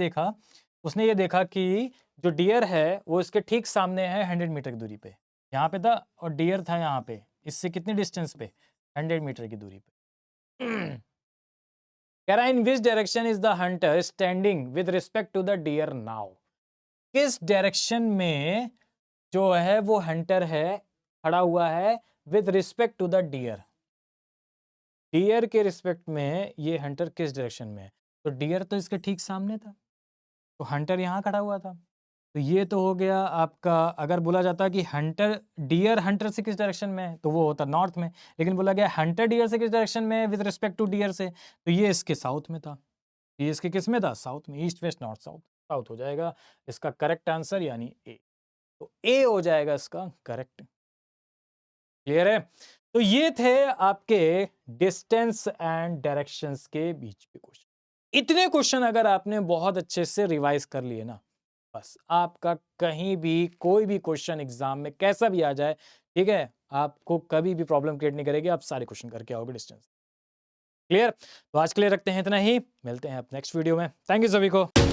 देखा कि जो डियर है वो इसके ठीक सामने है 100 मीटर की दूरी पे, यहाँ पे था, और डियर था यहाँ पे, इससे कितनी डिस्टेंस पे, 100 मीटर की दूरी पे कह रहा है in which direction is the hunter standing with respect to the deer now. किस डायरेक्शन में जो है वो हंटर है, खड़ा हुआ है with respect to the deer. Deer के रिस्पेक्ट में ये हंटर किस डायरेक्शन में है, तो डियर तो इसके ठीक सामने था, तो हंटर यहाँ खड़ा हुआ था। तो ये तो हो गया आपका, अगर बोला जाता कि हंटर, डियर हंटर से किस डायरेक्शन में है, तो वो होता नॉर्थ में। लेकिन बोला गया हंटर डियर से किस डायरेक्शन में है विद रिस्पेक्ट टू डियर से, तो ये इसके साउथ में था। ये इसके किस में था, साउथ में। East west north south, south हो जाएगा इसका करेक्ट आंसर, यानी ए। तो ए हो जाएगा इसका करेक्ट। क्लियर है? तो ये थे आपके डिस्टेंस एंड डायरेक्शंस के बीच के क्वेश्चन। इतने क्वेश्चन अगर आपने बहुत अच्छे से रिवाइज कर लिए ना, बस आपका कहीं भी कोई भी क्वेश्चन एग्जाम में कैसा भी आ जाए, ठीक है, आपको कभी भी प्रॉब्लम क्रिएट नहीं करेगी, आप सारे क्वेश्चन करके आओगे डिस्टेंस। क्लियर? तो आज के लिए रखते हैं इतना ही, मिलते हैं अब नेक्स्ट वीडियो में। थैंक यू सभी को।